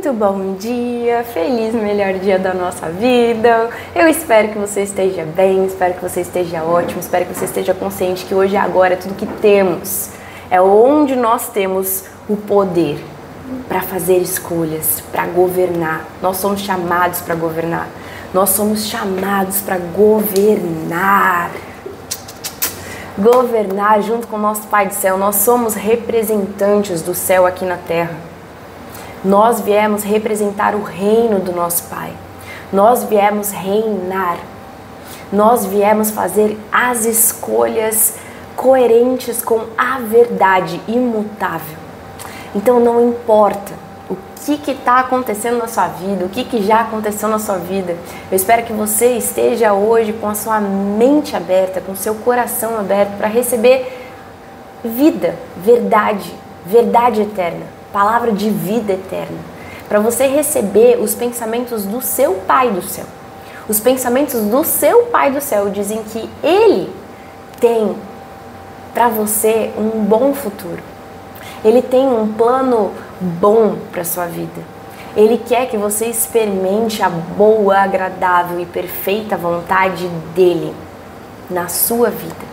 Muito bom dia, feliz melhor dia da nossa vida. Eu espero que você esteja bem, espero que você esteja ótimo, espero que você esteja consciente que hoje e agora é tudo que temos. É onde nós temos o poder para fazer escolhas, para governar. Nós somos chamados para governar. Nós somos chamados para governar. Governar junto com o nosso Pai do Céu. Nós somos representantes do céu aqui na terra. Nós viemos representar o reino do nosso Pai. Nós viemos reinar. Nós viemos fazer as escolhas coerentes com a verdade imutável. Então não importa o que está acontecendo na sua vida, o que já aconteceu na sua vida. Eu espero que você esteja hoje com a sua mente aberta, com o seu coração aberto para receber vida, verdade eterna. Palavra de vida eterna, para você receber os pensamentos do seu Pai do céu. Os pensamentos do seu Pai do céu dizem que Ele tem para você um bom futuro. Ele tem um plano bom para sua vida. Ele quer que você experimente a boa, agradável e perfeita vontade dEle na sua vida.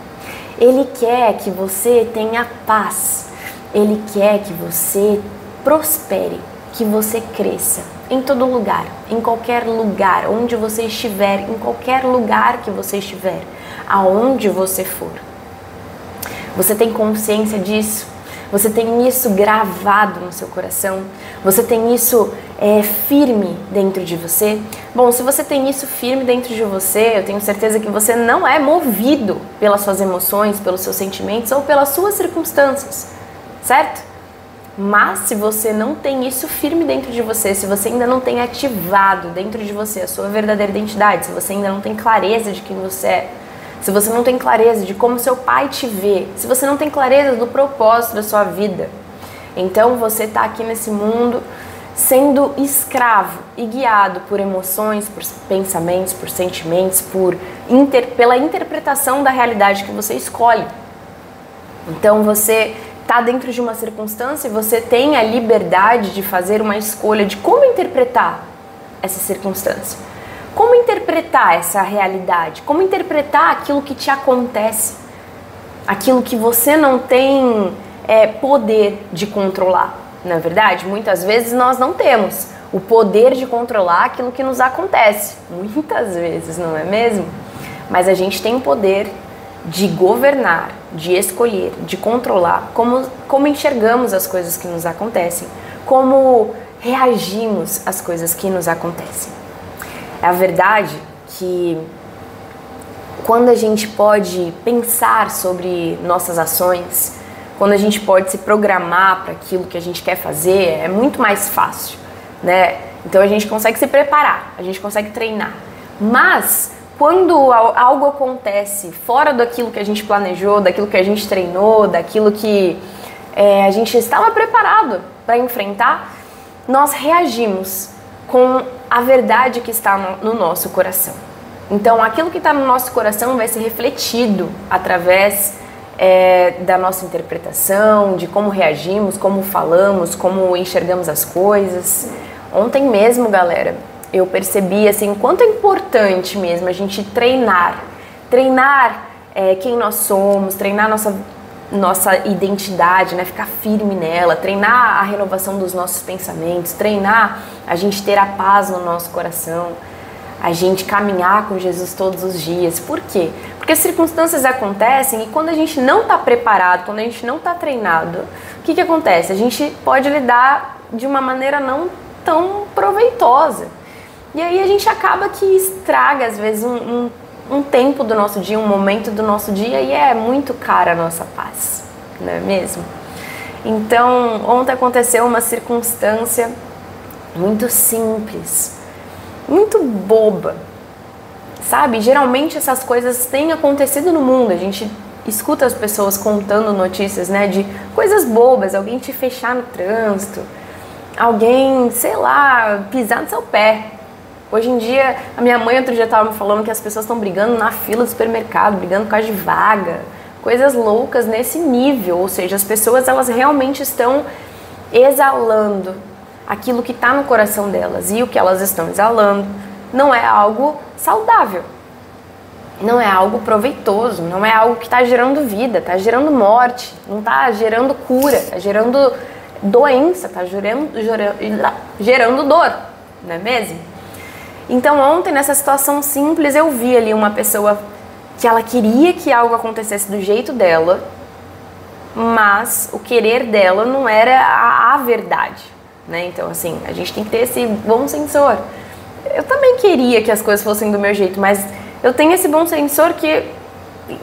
Ele quer que você tenha paz. Ele quer que você prospere, que você cresça em todo lugar, em qualquer lugar, onde você estiver, em qualquer lugar que você estiver, aonde você for. Você tem consciência disso? Você tem isso gravado no seu coração? Você tem isso firme dentro de você? Bom, se você tem isso firme dentro de você, eu tenho certeza que você não é movido pelas suas emoções, pelos seus sentimentos ou pelas suas circunstâncias. Certo? Mas se você não tem isso firme dentro de você, se você ainda não tem ativado dentro de você a sua verdadeira identidade, se você ainda não tem clareza de quem você é, se você não tem clareza de como seu Pai te vê, se você não tem clareza do propósito da sua vida, então você está aqui nesse mundo sendo escravo e guiado por emoções, por pensamentos, por sentimentos, pela interpretação da realidade que você escolhe. Então você está dentro de uma circunstância e você tem a liberdade de fazer uma escolha de como interpretar essa circunstância. Como interpretar essa realidade? Como interpretar aquilo que te acontece? Aquilo que você não tem poder de controlar. Na verdade, muitas vezes nós não temos o poder de controlar aquilo que nos acontece. Muitas vezes, não é mesmo? Mas a gente tem o poder de governar, de escolher, de controlar como enxergamos as coisas que nos acontecem, como reagimos às coisas que nos acontecem. É a verdade que quando a gente pode pensar sobre nossas ações, quando a gente pode se programar para aquilo que a gente quer fazer, é muito mais fácil, né? Então a gente consegue se preparar, a gente consegue treinar. Mas quando algo acontece fora daquilo que a gente planejou, daquilo que a gente treinou, daquilo que a gente estava preparado para enfrentar, nós reagimos com a verdade que está no nosso coração. Então, aquilo que está no nosso coração vai ser refletido através da nossa interpretação, de como reagimos, como falamos, como enxergamos as coisas. Ontem mesmo, galera, eu percebi assim, quanto é importante mesmo a gente treinar quem nós somos, treinar nossa identidade, né? Ficar firme nela, treinar a renovação dos nossos pensamentos, treinar a gente ter a paz no nosso coração, a gente caminhar com Jesus todos os dias. Por quê? Porque as circunstâncias acontecem e quando a gente não está preparado, quando a gente não está treinado, o que acontece? A gente pode lidar de uma maneira não tão proveitosa. E aí a gente acaba que estraga, às vezes, um tempo do nosso dia, um momento do nosso dia, e é muito cara a nossa paz, não é mesmo? Então, ontem aconteceu uma circunstância muito simples, muito boba, sabe? Geralmente essas coisas têm acontecido no mundo, a gente escuta as pessoas contando notícias, né, de coisas bobas, alguém te fechar no trânsito, alguém, sei lá, pisar no seu pé. Hoje em dia, a minha mãe outro dia estava me falando que as pessoas estão brigando na fila do supermercado, brigando por causa de vaga, coisas loucas nesse nível, ou seja, as pessoas elas realmente estão exalando aquilo que está no coração delas e o que elas estão exalando não é algo saudável, não é algo proveitoso, não é algo que está gerando vida, está gerando morte, não está gerando cura, está gerando doença, está gerando dor, não é mesmo? Então ontem, nessa situação simples, eu vi ali uma pessoa que ela queria que algo acontecesse do jeito dela, mas o querer dela não era a verdade, né? Então, assim, a gente tem que ter esse bom sensor. Eu também queria que as coisas fossem do meu jeito, mas eu tenho esse bom sensor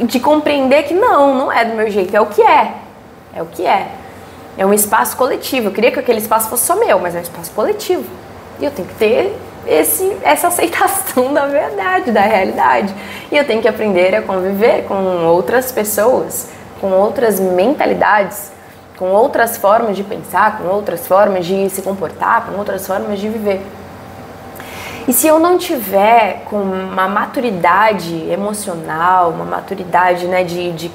de compreender que não é do meu jeito, é o que é. É o que é. É um espaço coletivo. Eu queria que aquele espaço fosse só meu, mas é um espaço coletivo. E eu tenho que ter essa aceitação da verdade, da realidade. E eu tenho que aprender a conviver com outras pessoas, com outras mentalidades, com outras formas de pensar, com outras formas de se comportar, com outras formas de viver. E se eu não tiver com uma maturidade emocional, uma maturidade, né, de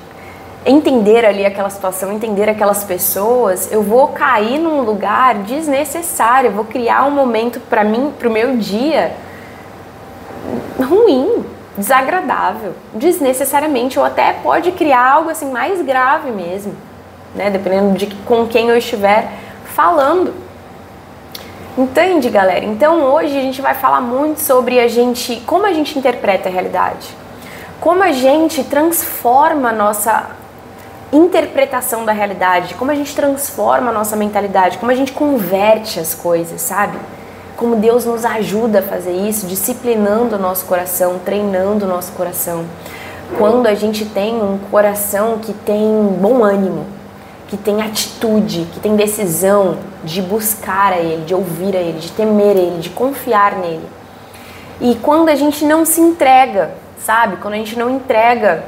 entender ali aquela situação, entender aquelas pessoas, eu vou cair num lugar desnecessário, eu vou criar um momento para mim, pro meu dia, ruim, desagradável, desnecessariamente, ou até pode criar algo assim mais grave mesmo, né, dependendo de com quem eu estiver falando. Entende, galera? Então hoje a gente vai falar muito sobre como a gente interpreta a realidade, como a gente transforma a nossa interpretação da realidade, como a gente transforma a nossa mentalidade, como a gente converte as coisas, sabe? Como Deus nos ajuda a fazer isso, disciplinando o nosso coração, treinando o nosso coração. Quando a gente tem um coração que tem bom ânimo, que tem atitude, que tem decisão de buscar a Ele, de ouvir a Ele, de temer a Ele, de confiar nele. E quando a gente não se entrega, sabe? Quando a gente não entrega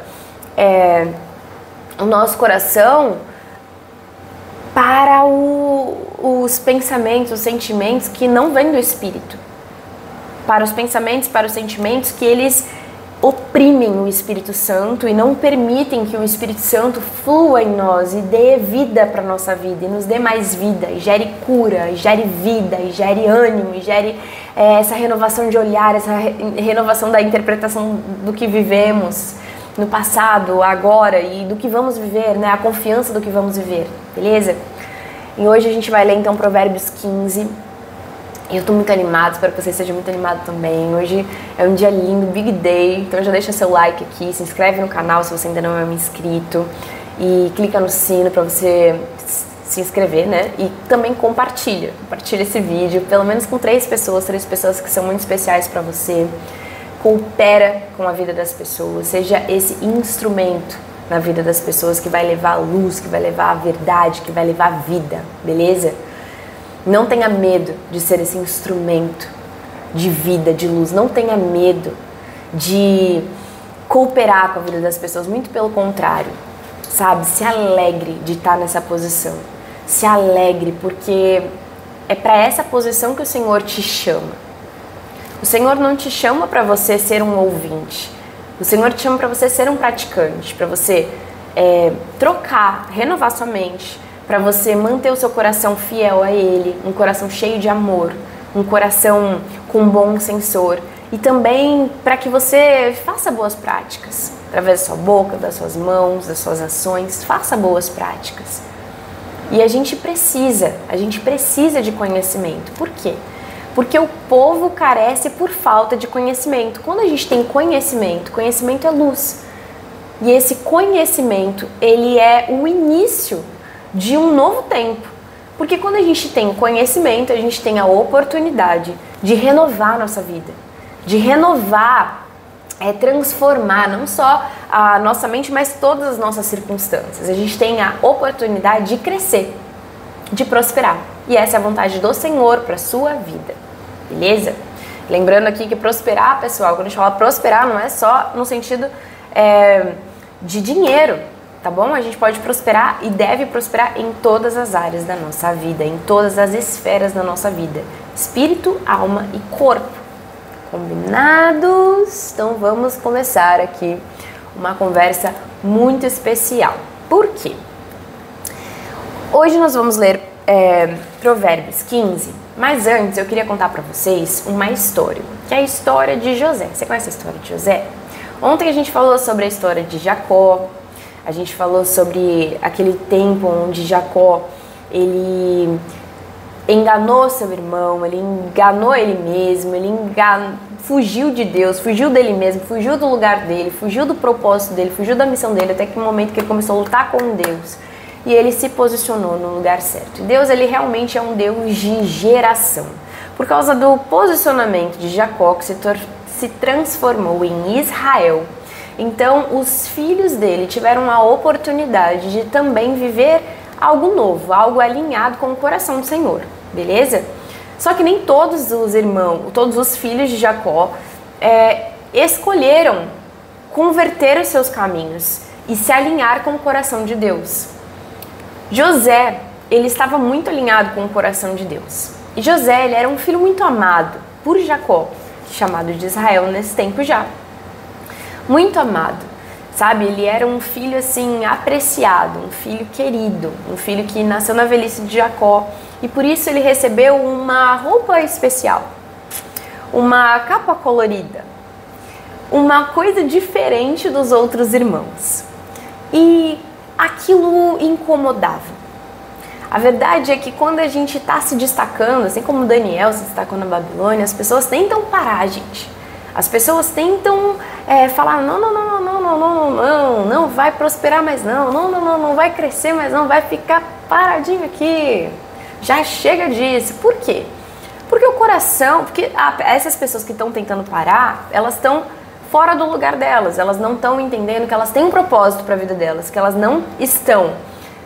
o nosso coração para os pensamentos, os sentimentos que não vêm do Espírito. Para os pensamentos, para os sentimentos que eles oprimem o Espírito Santo e não permitem que o Espírito Santo flua em nós e dê vida para a nossa vida, e nos dê mais vida, e gere cura, e gere vida, e gere ânimo, e gere essa renovação de olhar, essa renovação da interpretação do que vivemos no passado, agora e do que vamos viver, né? A confiança do que vamos viver, beleza? E hoje a gente vai ler então Provérbios 15. Eu tô muito animada, espero que você esteja muito animado também. Hoje é um dia lindo, big day, então já deixa seu like aqui, se inscreve no canal se você ainda não é um inscrito e clica no sino para você se inscrever, né? E também compartilha esse vídeo, pelo menos com três pessoas que são muito especiais para você. Coopera com a vida das pessoas, seja esse instrumento na vida das pessoas que vai levar a luz, que vai levar a verdade, que vai levar a vida, beleza? Não tenha medo de ser esse instrumento de vida, de luz. Não tenha medo de cooperar com a vida das pessoas. Muito pelo contrário, sabe? Se alegre de estar nessa posição. Se alegre, porque é para essa posição que o Senhor te chama. O Senhor não te chama para você ser um ouvinte. O Senhor te chama para você ser um praticante, para você trocar, renovar sua mente, para você manter o seu coração fiel a Ele, um coração cheio de amor, um coração com bom sensor, e também para que você faça boas práticas, através da sua boca, das suas mãos, das suas ações, faça boas práticas. E a gente precisa de conhecimento. Por quê? Porque o povo carece por falta de conhecimento. Quando a gente tem conhecimento, conhecimento é luz. E esse conhecimento, ele é o início de um novo tempo. Porque quando a gente tem conhecimento, a gente tem a oportunidade de renovar a nossa vida, de renovar, transformar não só a nossa mente, mas todas as nossas circunstâncias. A gente tem a oportunidade de crescer, de prosperar. E essa é a vontade do Senhor para a sua vida, beleza? Lembrando aqui que prosperar, pessoal, quando a gente fala prosperar, não é só no sentido de dinheiro, tá bom? A gente pode prosperar e deve prosperar em todas as áreas da nossa vida, em todas as esferas da nossa vida. Espírito, alma e corpo. Combinados? Então vamos começar aqui uma conversa muito especial. Por quê? Hoje nós vamos ler Provérbios 15 Mas antes eu queria contar para vocês uma história, que é a história de José. Você conhece a história de José? Ontem a gente falou sobre a história de Jacó, a gente falou sobre aquele tempo onde Jacó, ele enganou seu irmão, ele enganou ele mesmo, fugiu de Deus, fugiu dele mesmo, fugiu do lugar dele, fugiu do propósito dele, fugiu da missão dele, até que o momento que ele começou a lutar com Deus. E ele se posicionou no lugar certo. Deus, ele realmente é um Deus de geração. Por causa do posicionamento de Jacó, que se transformou em Israel, então os filhos dele tiveram a oportunidade de também viver algo novo, algo alinhado com o coração do Senhor, beleza? Só que nem todos os irmãos, todos os filhos de Jacó escolheram converter os seus caminhos e se alinhar com o coração de Deus. José, ele estava muito alinhado com o coração de Deus. E José, ele era um filho muito amado por Jacó, chamado de Israel nesse tempo já. Muito amado, sabe? Ele era um filho assim apreciado, um filho querido, um filho que nasceu na velhice de Jacó. E por isso ele recebeu uma roupa especial, uma capa colorida, uma coisa diferente dos outros irmãos. E aquilo incomodava. A verdade é que quando a gente está se destacando, assim como Daniel se destacou na Babilônia, as pessoas tentam parar a gente. As pessoas tentam falar, não vai prosperar mais não vai crescer mais não, vai ficar paradinho aqui. Já chega disso. Por quê? Porque o coração, essas pessoas que estão tentando parar, elas estão fora do lugar delas, elas não estão entendendo que elas têm um propósito para a vida delas, que elas não estão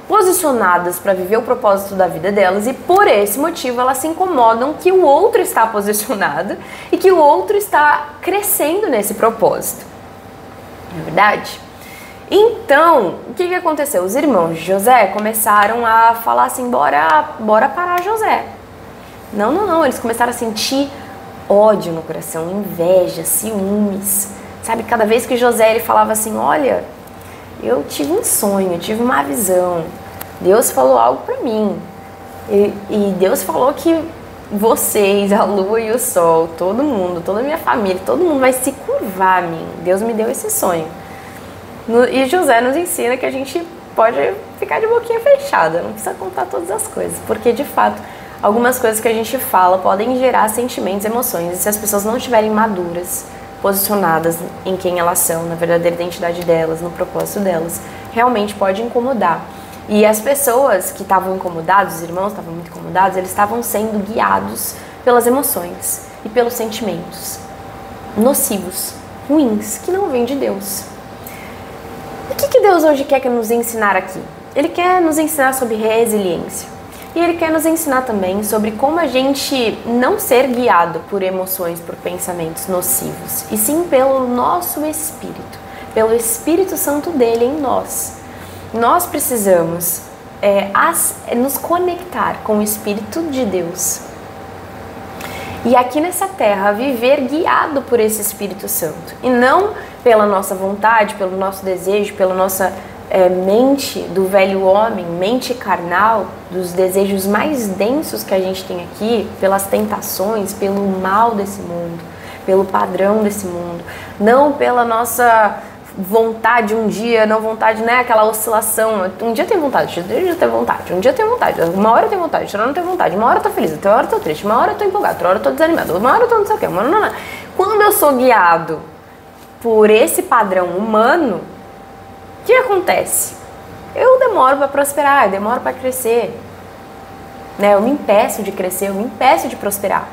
posicionadas para viver o propósito da vida delas e por esse motivo elas se incomodam que o outro está posicionado e que o outro está crescendo nesse propósito. Não é verdade? Então, o que aconteceu? Os irmãos de José começaram a falar assim, bora parar José. Não, eles começaram a sentir ódio no coração, inveja, ciúmes, sabe? Cada vez que José ele falava assim, olha, eu tive um sonho, eu tive uma visão, Deus falou algo para mim, e Deus falou que vocês, a lua e o sol, todo mundo, toda a minha família, todo mundo vai se curvar a mim, Deus me deu esse sonho. E José nos ensina que a gente pode ficar de boquinha fechada, não precisa contar todas as coisas, porque de fato algumas coisas que a gente fala podem gerar sentimentos, emoções, e se as pessoas não estiverem maduras, posicionadas em quem elas são, na verdadeira identidade delas, no propósito delas, realmente pode incomodar. E as pessoas que estavam incomodadas, os irmãos estavam muito incomodados, eles estavam sendo guiados pelas emoções e pelos sentimentos nocivos, ruins, que não vêm de Deus. O que Deus hoje quer nos ensinar aqui? Ele quer nos ensinar sobre resiliência. E Ele quer nos ensinar também sobre como a gente não ser guiado por emoções, por pensamentos nocivos, e sim pelo nosso Espírito, pelo Espírito Santo dele em nós. Nós precisamos nos conectar com o Espírito de Deus. E aqui nessa terra, viver guiado por esse Espírito Santo. E não pela nossa vontade, pelo nosso desejo, pela nossa mente do velho homem, mente carnal, dos desejos mais densos que a gente tem aqui, pelas tentações, pelo mal desse mundo, pelo padrão desse mundo, não pela nossa vontade um dia, não vontade, né, aquela oscilação, um dia eu tenho vontade, outro dia eu tenho vontade, um dia eu tenho vontade, uma hora eu tenho vontade, outra hora eu não tenho vontade, uma hora eu tô feliz, outra hora eu tô triste, uma hora eu tô empolgado, outra hora eu tô desanimado, uma hora eu tô não sei o que, uma hora não. Quando eu sou guiado por esse padrão humano, o que acontece? Eu demoro para prosperar, eu demoro para crescer, né? Eu me impeço de crescer, eu me impeço de prosperar.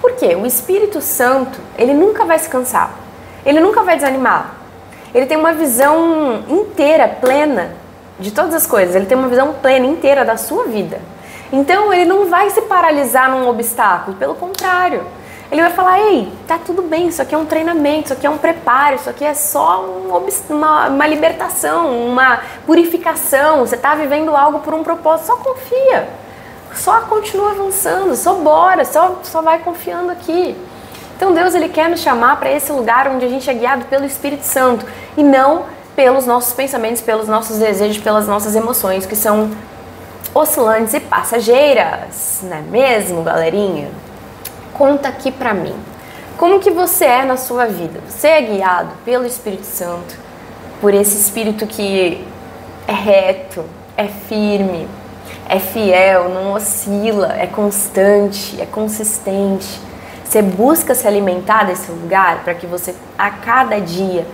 Por quê? O Espírito Santo, ele nunca vai se cansar, ele nunca vai desanimar. Ele tem uma visão inteira, plena de todas as coisas, ele tem uma visão plena, inteira da sua vida. Então ele não vai se paralisar num obstáculo, pelo contrário. Ele vai falar, ei, tá tudo bem, isso aqui é um treinamento, isso aqui é um preparo, isso aqui é só uma libertação, uma purificação, você tá vivendo algo por um propósito, só confia, só continua avançando, só bora, só vai confiando aqui. Então Deus, ele quer nos chamar para esse lugar onde a gente é guiado pelo Espírito Santo e não pelos nossos pensamentos, pelos nossos desejos, pelas nossas emoções, que são oscilantes e passageiras, não é mesmo, galerinha? Conta aqui pra mim, como que você é na sua vida? Você é guiado pelo Espírito Santo, por esse Espírito que é reto, é firme, é fiel, não oscila, é constante, é consistente. Você busca se alimentar desse lugar para que você a cada dia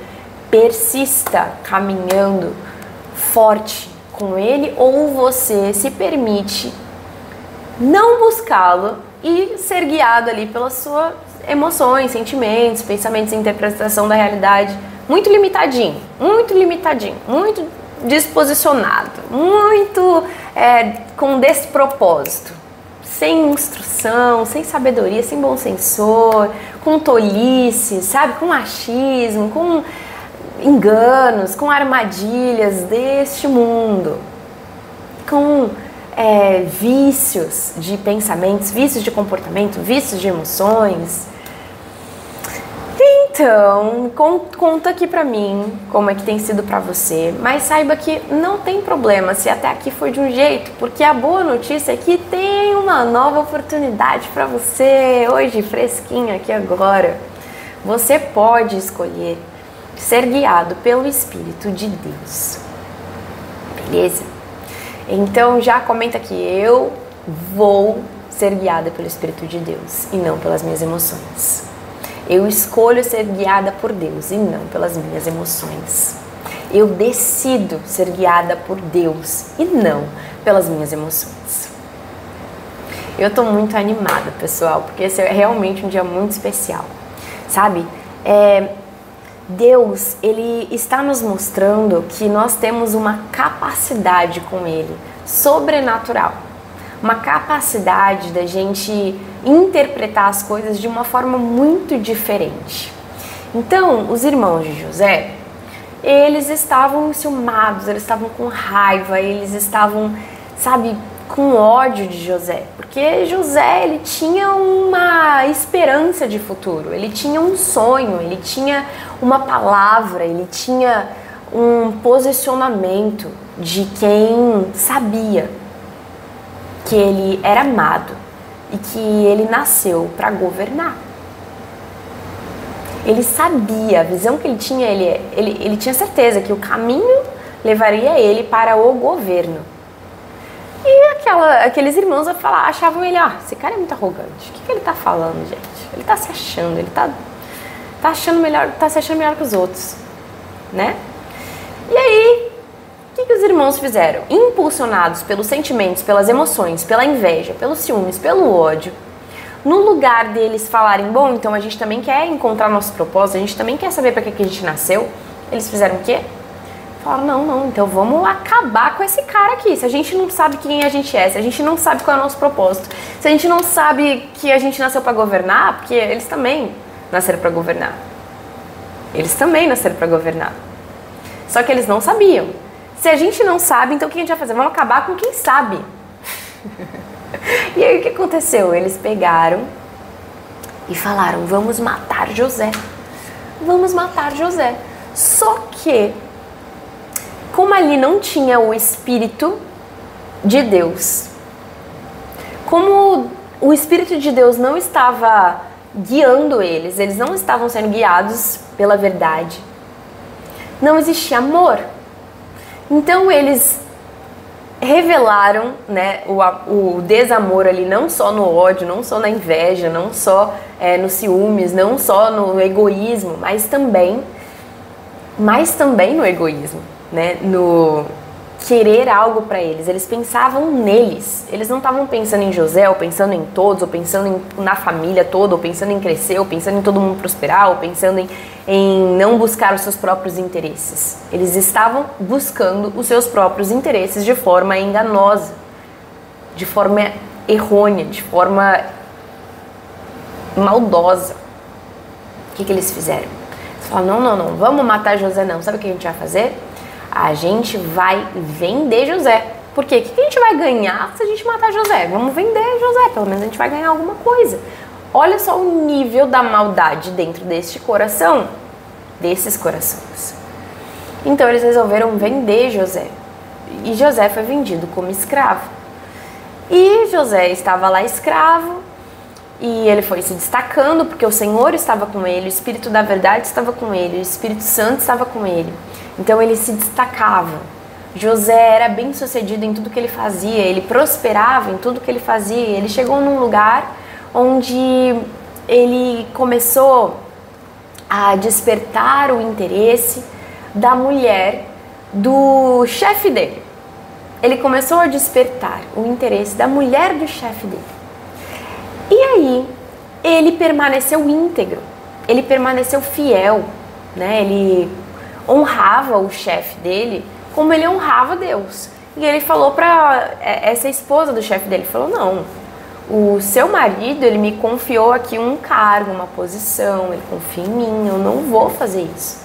persista caminhando forte com ele, ou você se permite não buscá-lo e ser guiado ali pelas suas emoções, sentimentos, pensamentos e interpretação da realidade muito limitadinho, muito disposicionado, muito com despropósito, sem instrução, sem sabedoria, sem bom sensor, com tolice, sabe, com machismo, com enganos, com armadilhas deste mundo, com vícios de pensamentos, vícios de comportamento, vícios de emoções. Então, conta aqui pra mim como é que tem sido pra você, mas saiba que não tem problema se até aqui foi de um jeito, porque a boa notícia é que tem uma nova oportunidade pra você, hoje, fresquinho aqui agora. Você pode escolher ser guiado pelo Espírito de Deus, beleza? Então já comenta aqui, eu vou ser guiada pelo Espírito de Deus e não pelas minhas emoções. Eu escolho ser guiada por Deus e não pelas minhas emoções. Eu decido ser guiada por Deus e não pelas minhas emoções. Eu tô muito animada, pessoal, porque esse é realmente um dia muito especial, sabe? Deus, Ele está nos mostrando que nós temos uma capacidade com Ele, sobrenatural. Uma capacidade da gente interpretar as coisas de uma forma muito diferente. Então, os irmãos de José, eles estavam enciumados, eles estavam com raiva, eles estavam, sabe, com ódio de José. Porque José, ele tinha uma esperança de futuro, ele tinha um sonho, ele tinha uma palavra, ele tinha um posicionamento de quem sabia que ele era amado e que ele nasceu para governar. Ele sabia, a visão que ele tinha, ele tinha certeza que o caminho levaria ele para o governo. E aqueles irmãos achavam ele, esse cara é muito arrogante, o que ele tá falando, gente? Ele tá se achando, ele tá se achando melhor que os outros, né? E aí, o que os irmãos fizeram? Impulsionados pelos sentimentos, pelas emoções, pela inveja, pelos ciúmes, pelo ódio, no lugar deles falarem, bom, então a gente também quer encontrar nosso propósito, a gente também quer saber para que a gente nasceu, eles fizeram o quê? Falaram, não, então vamos acabar com esse cara aqui. Se a gente não sabe quem a gente é, se a gente não sabe qual é o nosso propósito, se a gente não sabe que a gente nasceu para governar, porque eles também nasceram para governar. Eles também nasceram para governar. Só que eles não sabiam. Se a gente não sabe, então o que a gente vai fazer? Vamos acabar com quem sabe. E aí o que aconteceu? Eles pegaram e falaram, vamos matar José. Vamos matar José. Só que, como ali não tinha o Espírito de Deus, como o Espírito de Deus não estava guiando eles não estavam sendo guiados pela verdade, não existia amor. Então eles revelaram, né, o desamor ali, não só no ódio, não só na inveja, não só nos ciúmes, não só no egoísmo, mas também no egoísmo, né, no querer algo para eles. Eles pensavam neles, eles não estavam pensando em José, ou pensando em todos, ou pensando na família toda, ou pensando em crescer, ou pensando em todo mundo prosperar, ou pensando em não buscar os seus próprios interesses. Eles estavam buscando os seus próprios interesses de forma enganosa, de forma errônea, de forma maldosa. O que eles fizeram? Eles falaram, não, vamos matar José não. Sabe o que a gente vai fazer? A gente vai vender José. Por quê? O que a gente vai ganhar se a gente matar José? Vamos vender José, pelo menos a gente vai ganhar alguma coisa. Olha só o nível da maldade dentro desses corações. Então eles resolveram vender José. E José foi vendido como escravo. E José estava lá escravo, e ele foi se destacando porque o Senhor estava com ele, o Espírito da verdade estava com ele, o Espírito Santo estava com ele. Então ele se destacava. José era bem sucedido em tudo que ele fazia, ele prosperava em tudo que ele fazia. Ele chegou num lugar onde ele começou a despertar o interesse da mulher do chefe dele. Ele começou a despertar o interesse da mulher do chefe dele. E aí, ele permaneceu íntegro, ele permaneceu fiel, né? Ele honrava o chefe dele como ele honrava Deus. E ele falou para essa esposa do chefe dele, falou, não, o seu marido, ele me confiou aqui um cargo, uma posição, ele confia em mim, eu não vou fazer isso.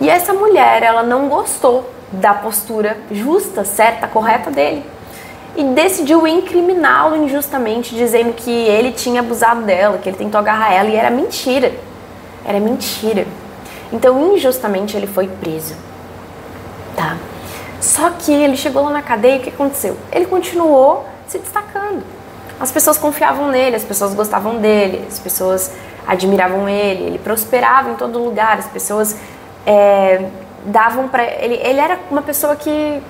E essa mulher, ela não gostou da postura justa, certa, correta dele. E decidiu incriminá-lo injustamente, dizendo que ele tinha abusado dela, que ele tentou agarrar ela, e era mentira. Era mentira. Então, injustamente, ele foi preso. Tá? Só que ele chegou lá na cadeia e o que aconteceu? Ele continuou se destacando. As pessoas confiavam nele, as pessoas gostavam dele, as pessoas admiravam ele prosperava em todo lugar, as pessoas davam pra ele. Ele era uma pessoa que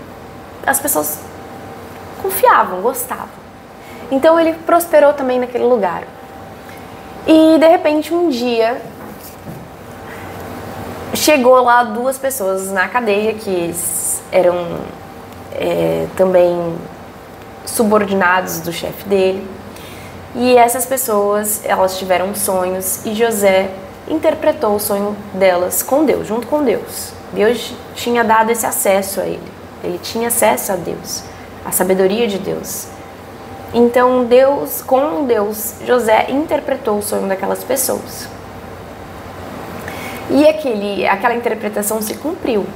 as pessoas confiavam, gostavam. Então ele prosperou também naquele lugar. E de repente um dia chegou lá duas pessoas na cadeia que eram também subordinados do chefe dele. E essas pessoas, elas tiveram sonhos e José interpretou o sonho delas com Deus, junto com Deus. Deus tinha dado esse acesso a ele. Ele tinha acesso a Deus, a sabedoria de Deus. Então com Deus, José interpretou o sonho daquelas pessoas. E aquela interpretação se cumpriu.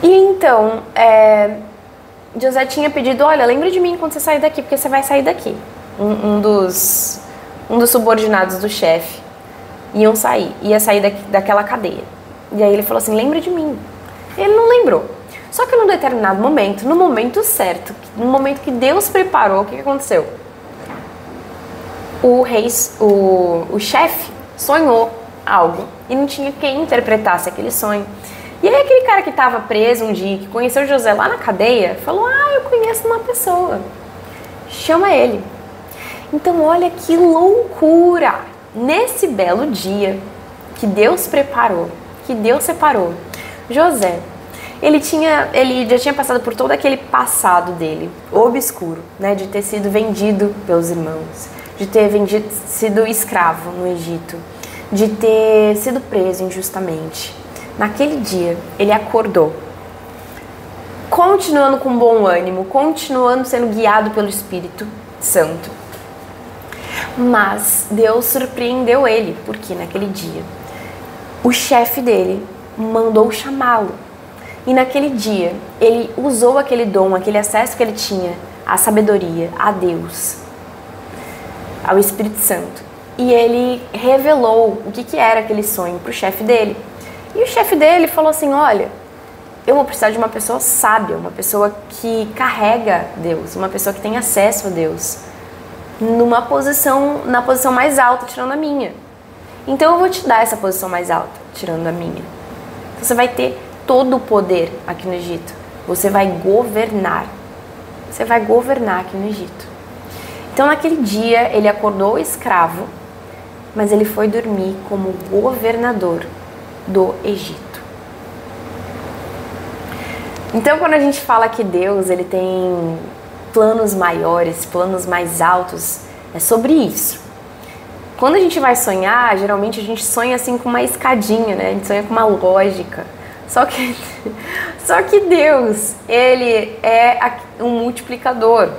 E então, José tinha pedido, olha, lembra de mim quando você sair daqui, porque você vai sair daqui. Um dos subordinados do chefe ia sair daquela cadeia. E aí ele falou assim, lembra de mim. Ele não lembrou. Só que num determinado momento, no momento certo, no momento que Deus preparou, o que aconteceu? O chefe sonhou algo e não tinha quem interpretasse aquele sonho. E aí aquele cara que estava preso um dia, que conheceu José lá na cadeia, falou, eu conheço uma pessoa, chama ele. Então olha que loucura! Nesse belo dia que Deus preparou, que Deus separou, José, ele já tinha passado por todo aquele passado dele, obscuro, né, de ter sido vendido pelos irmãos, de ter sido escravo no Egito, de ter sido preso injustamente. Naquele dia, ele acordou, continuando com bom ânimo, continuando sendo guiado pelo Espírito Santo. Mas Deus surpreendeu ele, porque naquele dia, o chefe dele mandou chamá-lo. E naquele dia, ele usou aquele dom, aquele acesso que ele tinha à sabedoria, a Deus, ao Espírito Santo. E ele revelou o que era aquele sonho para o chefe dele. E o chefe dele falou assim, olha, eu vou precisar de uma pessoa sábia, uma pessoa que carrega Deus, uma pessoa que tem acesso a Deus, na posição mais alta, tirando a minha. Então eu vou te dar essa posição mais alta, tirando a minha. Você vai ter todo o poder aqui no Egito. Você vai governar. Você vai governar aqui no Egito. Então naquele dia ele acordou escravo, mas ele foi dormir como governador do Egito. Então quando a gente fala que Deus ele tem planos maiores, planos mais altos, é sobre isso. Quando a gente vai sonhar, geralmente a gente sonha assim com uma escadinha, né? A gente sonha com uma lógica. Só que Deus, ele é um multiplicador.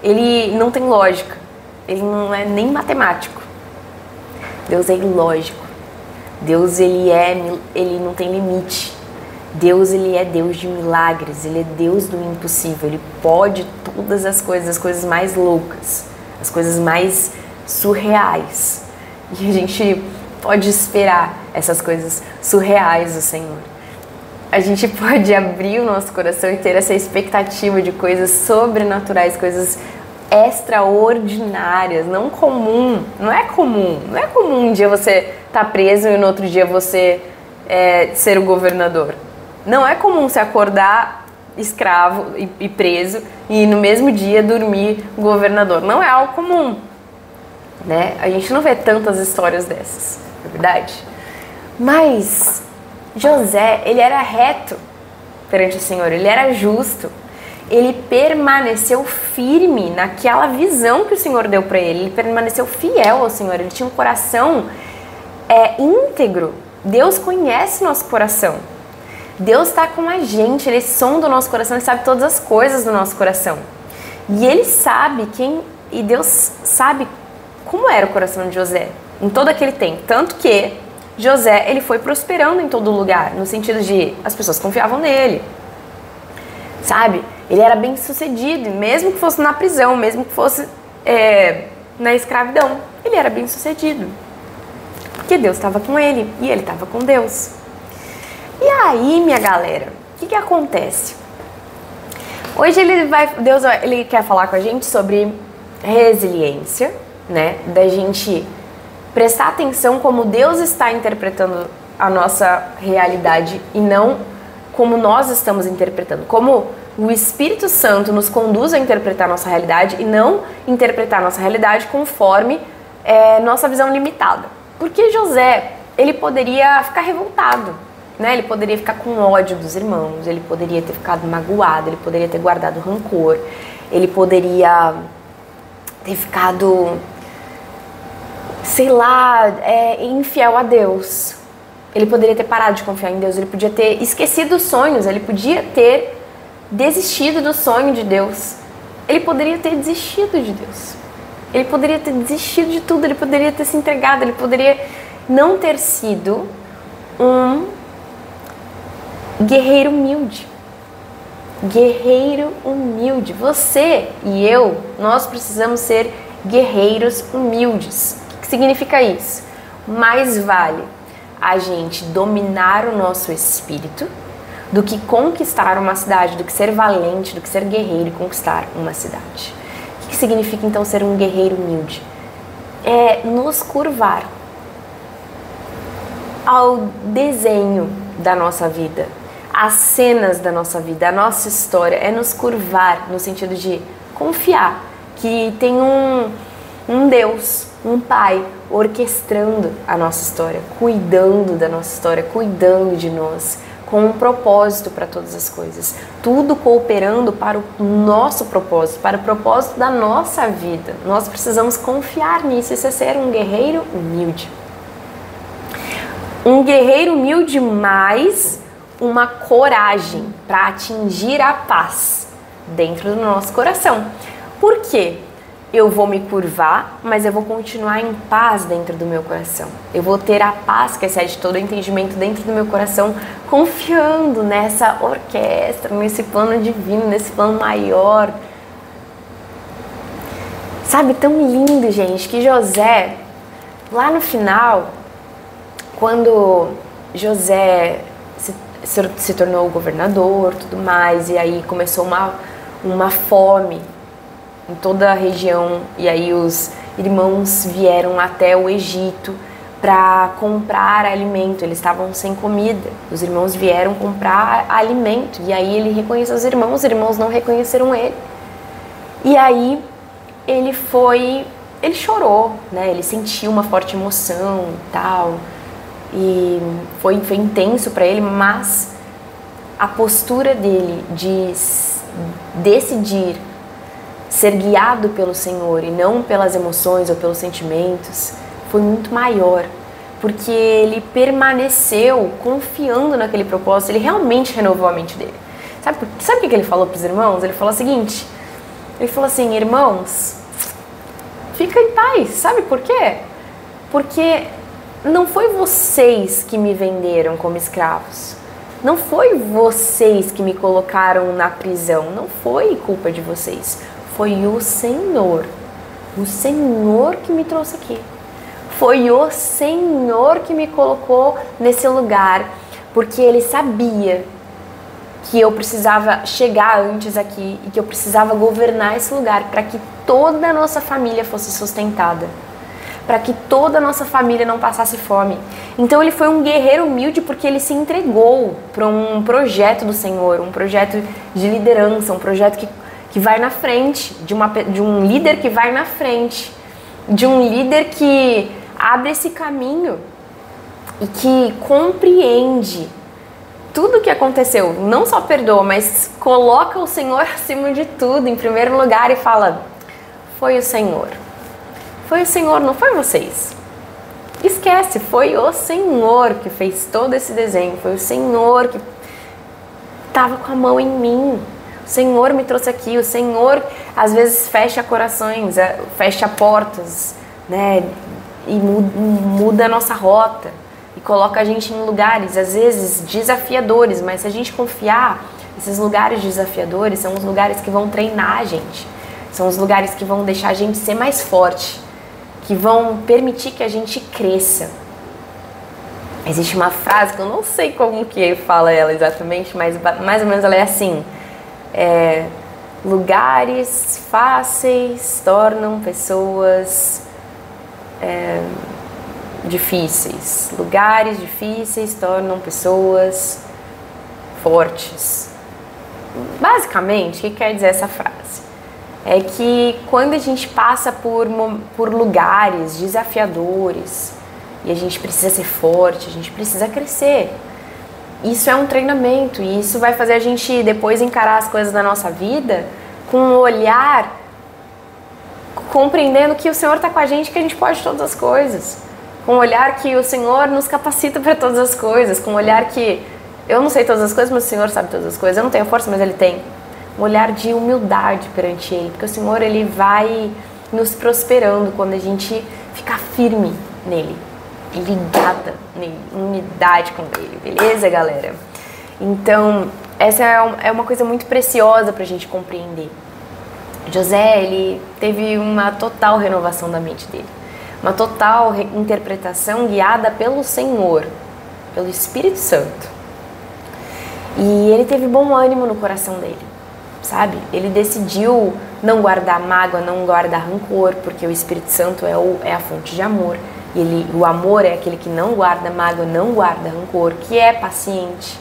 Ele não tem lógica. Ele não é nem matemático. Deus é ilógico. Deus, ele não tem limite. Deus, ele é Deus de milagres. Ele é Deus do impossível. Ele pode todas as coisas mais loucas, as coisas mais surreais. E a gente pode esperar essas coisas surreais do Senhor. a gente pode abrir o nosso coração e ter essa expectativa de coisas sobrenaturais, coisas extraordinárias, não comum. Não é comum um dia você tá preso e no outro dia você ser o governador. Não é comum você acordar escravo e preso e no mesmo dia dormir governador. Não é algo comum, né? A gente não vê tantas histórias dessas, é verdade? Mas José, ele era reto perante o Senhor, ele era justo. Ele permaneceu firme naquela visão que o Senhor deu para ele. Ele permaneceu fiel ao Senhor. Ele tinha um coração íntegro. Deus conhece nosso coração. Deus está com a gente. Ele sonda o nosso coração. Ele sabe todas as coisas do nosso coração. E Ele sabe e Deus sabe como era o coração de José em todo aquele tempo. Tanto que José, ele foi prosperando em todo lugar, no sentido de as pessoas confiavam nele, sabe? Ele era bem sucedido, mesmo que fosse na prisão, mesmo que fosse na escravidão, ele era bem sucedido, porque Deus estava com ele e ele estava com Deus. E aí, minha galera, o que acontece? Hoje Deus quer falar com a gente sobre resiliência, né? Da gente prestar atenção como Deus está interpretando a nossa realidade e não como nós estamos interpretando. Como o Espírito Santo nos conduz a interpretar a nossa realidade e não interpretar a nossa realidade conforme nossa visão limitada. Porque José, ele poderia ficar revoltado, né? Ele poderia ficar com ódio dos irmãos, ele poderia ter ficado magoado, ele poderia ter guardado rancor, ele poderia ter ficado, sei lá, infiel a Deus. Ele poderia ter parado de confiar em Deus, ele podia ter esquecido os sonhos, ele podia ter desistido do sonho de Deus. Ele poderia ter desistido de Deus. Ele poderia ter desistido de tudo, ele poderia ter se entregado, ele poderia não ter sido um guerreiro humilde. Guerreiro humilde. Você e eu, nós precisamos ser guerreiros humildes. O que significa isso? Mais vale a gente dominar o nosso espírito do que conquistar uma cidade, do que ser valente, do que ser guerreiro e conquistar uma cidade. O que significa então ser um guerreiro humilde? É nos curvar ao desenho da nossa vida, às cenas da nossa vida, a nossa história, é nos curvar no sentido de confiar que tem um Deus, um Pai orquestrando a nossa história, cuidando da nossa história, cuidando de nós, com um propósito para todas as coisas, tudo cooperando para o nosso propósito, para o propósito da nossa vida. Nós precisamos confiar nisso, isso é ser um guerreiro humilde. Um guerreiro humilde mais uma coragem para atingir a paz dentro do nosso coração. Por quê? Eu vou me curvar, mas eu vou continuar em paz dentro do meu coração. Eu vou ter a paz que excede todo o entendimento dentro do meu coração, confiando nessa orquestra, nesse plano divino, nesse plano maior. Sabe, tão lindo, gente, que José, lá no final, quando José se tornou governador, tudo mais, e aí começou uma fome em toda a região, e aí os irmãos vieram até o Egito para comprar alimento, eles estavam sem comida, os irmãos vieram comprar alimento, e aí ele reconheceu os irmãos não reconheceram ele, e aí ele chorou, né? Ele sentiu uma forte emoção e tal, e foi intenso para ele, mas a postura dele de decidir ser guiado pelo Senhor e não pelas emoções ou pelos sentimentos foi muito maior, porque ele permaneceu confiando naquele propósito, ele realmente renovou a mente dele. Sabe o que ele falou para os irmãos? Ele falou o seguinte, ele falou assim: irmãos, fica em paz. Sabe por quê? Porque não foi vocês que me venderam como escravos, não foi vocês que me colocaram na prisão, não foi culpa de vocês. Foi o Senhor que me trouxe aqui. Foi o Senhor que me colocou nesse lugar, porque Ele sabia que eu precisava chegar antes aqui e que eu precisava governar esse lugar para que toda a nossa família fosse sustentada, para que toda a nossa família não passasse fome. Então ele foi um guerreiro humilde porque ele se entregou para um projeto do Senhor, um projeto de liderança, um projeto que vai na frente, de um líder que vai na frente, de um líder que abre esse caminho e que compreende tudo o que aconteceu. Não só perdoa, mas coloca o Senhor acima de tudo, em primeiro lugar, e fala: foi o Senhor. Foi o Senhor, não foi vocês. Esquece, foi o Senhor que fez todo esse desenho. Foi o Senhor que estava com a mão em mim. O Senhor me trouxe aqui. O Senhor, às vezes, fecha corações, fecha portas, né? E muda a nossa rota. E coloca a gente em lugares, às vezes, desafiadores. Mas se a gente confiar, esses lugares desafiadores são os lugares que vão treinar a gente. São os lugares que vão deixar a gente ser mais forte, que vão permitir que a gente cresça. Existe uma frase que eu não sei como que fala ela exatamente, mas mais ou menos ela é assim: lugares fáceis tornam pessoas difíceis. Lugares difíceis tornam pessoas fortes. Basicamente, o que quer dizer essa frase? É que quando a gente passa por lugares desafiadores e a gente precisa ser forte, a gente precisa crescer. Isso é um treinamento e isso vai fazer a gente depois encarar as coisas da nossa vida com um olhar compreendendo que o Senhor está com a gente, que a gente pode todas as coisas. Com um olhar que o Senhor nos capacita para todas as coisas. Com um olhar que eu não sei todas as coisas, mas o Senhor sabe todas as coisas. Eu não tenho força, mas Ele tem. Um olhar de humildade perante Ele, porque o Senhor, Ele vai nos prosperando quando a gente ficar firme nele, ligada nele, em unidade com Ele, beleza, galera? Então, essa é uma coisa muito preciosa pra gente compreender. José, ele teve uma total renovação da mente dele, uma total interpretação guiada pelo Senhor, pelo Espírito Santo. E ele teve bom ânimo no coração dele. Sabe? Ele decidiu não guardar mágoa, não guardar rancor, porque o Espírito Santo é a fonte de amor. E o amor é aquele que não guarda mágoa, não guarda rancor, que é paciente,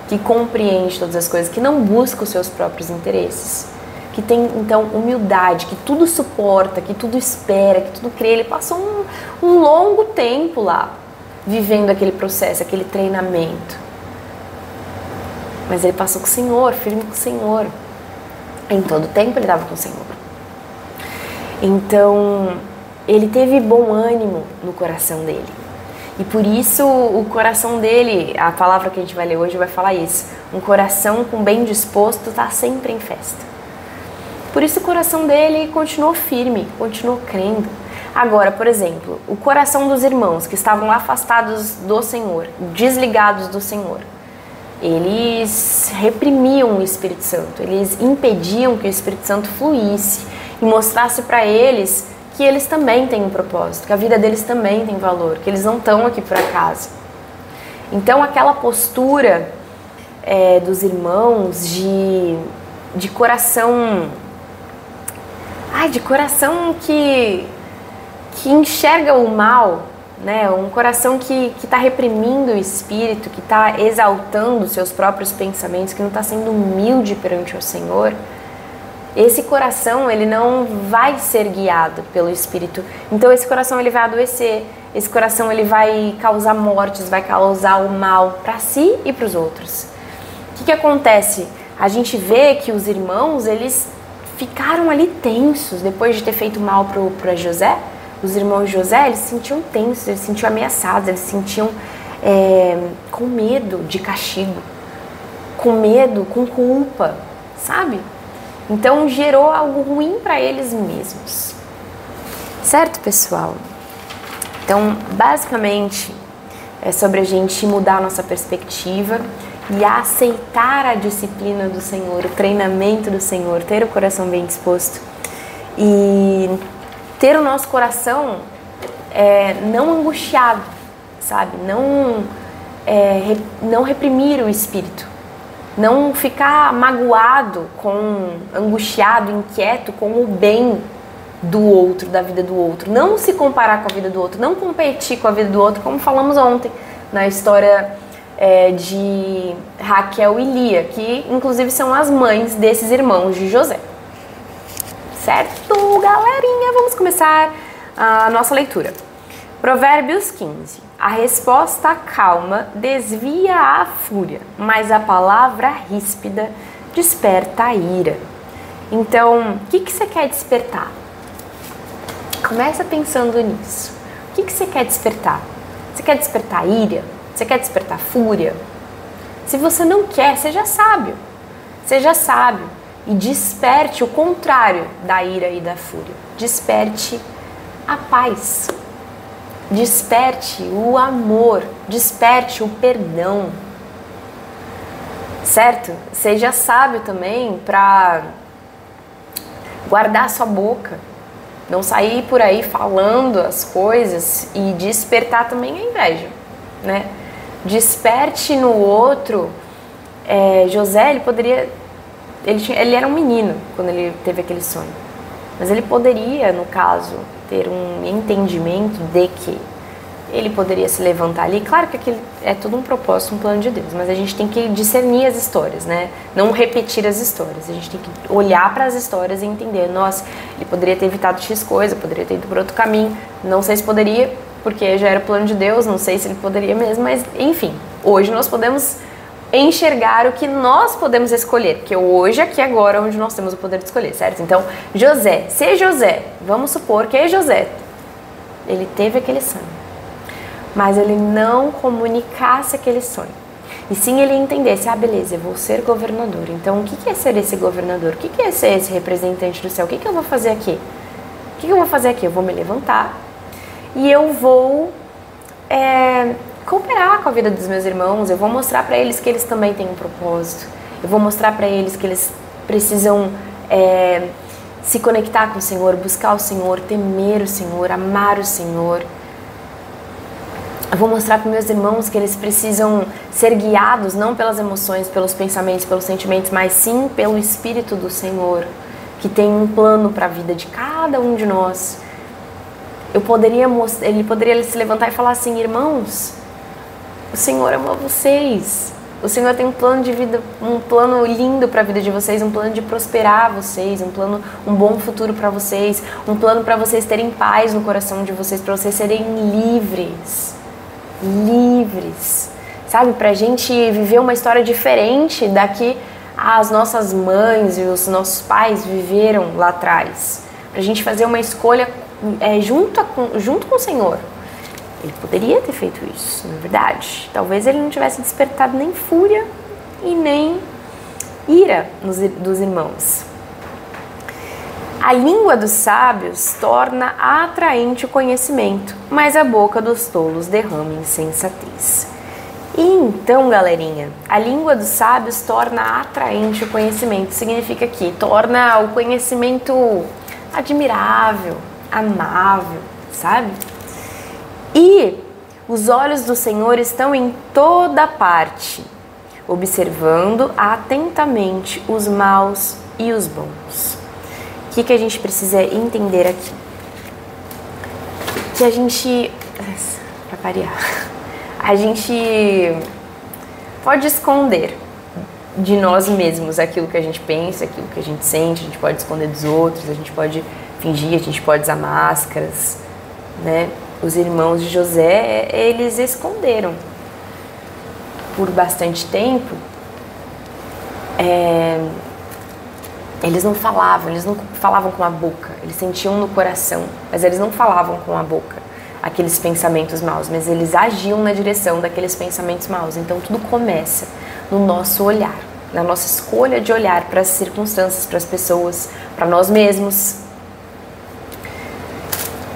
que compreende todas as coisas, que não busca os seus próprios interesses, que tem, então, humildade, que tudo suporta, que tudo espera, que tudo crê. Ele passou um longo tempo lá, vivendo aquele processo, aquele treinamento. Mas ele passou com o Senhor, firme com o Senhor. Em todo tempo ele estava com o Senhor. Então, ele teve bom ânimo no coração dele. E por isso o coração dele, a palavra que a gente vai ler hoje vai falar isso. Um coração com bem disposto está sempre em festa. Por isso o coração dele continuou firme, continuou crendo. Agora, por exemplo, o coração dos irmãos que estavam afastados do Senhor, desligados do Senhor, eles reprimiam o Espírito Santo, eles impediam que o Espírito Santo fluísse e mostrasse para eles que eles também têm um propósito, que a vida deles também tem valor, que eles não estão aqui por acaso. Então aquela postura dos irmãos de coração, de coração que enxerga o mal, né? Um coração que está reprimindo o espírito, que está exaltando os seus próprios pensamentos, que não está sendo humilde perante o Senhor, esse coração ele não vai ser guiado pelo Espírito. Então esse coração ele vai adoecer, esse coração ele vai causar mortes, vai causar o mal para si e para os outros. O que acontece? A gente vê que os irmãos eles ficaram ali tensos depois de ter feito mal para José. Os irmãos de José, eles se sentiam tensos, eles se sentiam ameaçados, eles se sentiam com medo de castigo, com medo, com culpa, sabe? Então gerou algo ruim para eles mesmos. Certo, pessoal? Então, basicamente, é sobre a gente mudar a nossa perspectiva e aceitar a disciplina do Senhor, o treinamento do Senhor, ter o coração bem disposto e ter o nosso coração não angustiado, sabe? Não reprimir o espírito. Não ficar magoado, angustiado, inquieto com o bem do outro, da vida do outro. Não se comparar com a vida do outro, não competir com a vida do outro, como falamos ontem na história de Raquel e Lia, que inclusive são as mães desses irmãos de José. Certo, galerinha? Vamos começar a nossa leitura. Provérbios 15. A resposta calma desvia a fúria, mas a palavra ríspida desperta a ira. Então, o que você quer despertar? Começa pensando nisso. O que você quer despertar? Você quer despertar ira? Você quer despertar fúria? Se você não quer, seja sábio. Seja sábio e desperte o contrário da ira e da fúria. Desperte a paz. Desperte o amor. Desperte o perdão. Certo? Seja sábio também para guardar sua boca. Não sair por aí falando as coisas e despertar também a inveja, né? Desperte no outro. José, ele era um menino quando ele teve aquele sonho. Mas ele poderia, no caso, ter um entendimento de que ele poderia se levantar ali. Claro que aquilo é tudo um propósito, um plano de Deus, mas a gente tem que discernir as histórias, né? Não repetir as histórias. A gente tem que olhar para as histórias e entender, nossa, ele poderia ter evitado X coisa, poderia ter ido por outro caminho. Não sei se poderia, porque já era plano de Deus, não sei se ele poderia mesmo, mas enfim, hoje nós podemos enxergar o que nós podemos escolher, porque hoje, aqui agora, é onde nós temos o poder de escolher, certo? Então, José, vamos supor que José, ele teve aquele sonho, mas ele não comunicasse aquele sonho, e sim ele entendesse, beleza, eu vou ser governador, então o que é ser esse governador? O que é ser esse representante do céu? O que eu vou fazer aqui? O que eu vou fazer aqui? Eu vou me levantar e eu vou cooperar com a vida dos meus irmãos, eu vou mostrar para eles que eles também têm um propósito, eu vou mostrar para eles que eles precisam se conectar com o Senhor, buscar o Senhor, temer o Senhor, amar o Senhor. Eu vou mostrar para meus irmãos que eles precisam ser guiados não pelas emoções, pelos pensamentos, pelos sentimentos, mas sim pelo Espírito do Senhor, que tem um plano para a vida de cada um de nós. Ele poderia se levantar e falar assim, irmãos, o Senhor ama vocês. O Senhor tem um plano de vida, um plano lindo para a vida de vocês, um plano de prosperar vocês, um bom futuro para vocês, um plano para vocês terem paz no coração de vocês, para vocês serem livres, sabe? Para a gente viver uma história diferente da que as nossas mães e os nossos pais viveram lá atrás. Para a gente fazer uma escolha junto com o Senhor. Ele poderia ter feito isso, na verdade. Talvez ele não tivesse despertado nem fúria e nem ira dos irmãos. A língua dos sábios torna atraente o conhecimento, mas a boca dos tolos derrama insensatez. E então, galerinha, a língua dos sábios torna atraente o conhecimento. Significa que torna o conhecimento admirável, amável, sabe? E os olhos do Senhor estão em toda parte, observando atentamente os maus e os bons. O que a gente precisa entender aqui? Que a gente, para variar, a gente pode esconder de nós mesmos aquilo que a gente pensa, aquilo que a gente sente, a gente pode esconder dos outros, a gente pode fingir, a gente pode usar máscaras, né? Os irmãos de José, eles esconderam por bastante tempo. Eles não falavam com a boca, eles sentiam no coração, mas eles não falavam com a boca aqueles pensamentos maus, mas eles agiam na direção daqueles pensamentos maus. Então tudo começa no nosso olhar, na nossa escolha de olhar para as circunstâncias, para as pessoas, para nós mesmos.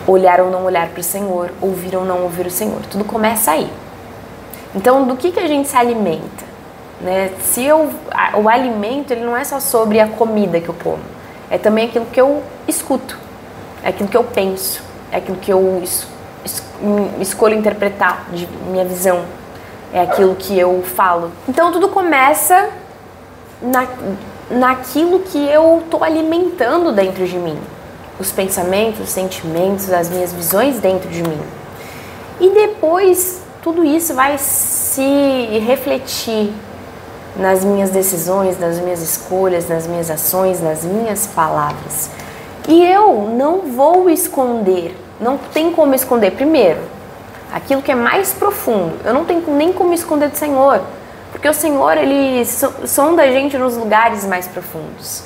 Olhar ou não olhar para o Senhor, ouvir ou não ouvir o Senhor, tudo começa aí. Então, do que a gente se alimenta? Né? O alimento, ele não é só sobre a comida que eu como, é também aquilo que eu escuto, é aquilo que eu penso, é aquilo que eu escolho interpretar de minha visão, é aquilo que eu falo. Então, tudo começa naquilo que eu estou alimentando dentro de mim. Os pensamentos, os sentimentos, as minhas visões dentro de mim. E depois tudo isso vai se refletir nas minhas decisões, nas minhas escolhas, nas minhas ações, nas minhas palavras. E eu não vou esconder, não tem como esconder. Primeiro, aquilo que é mais profundo, eu não tenho nem como esconder do Senhor, porque o Senhor, Ele sonda a gente nos lugares mais profundos.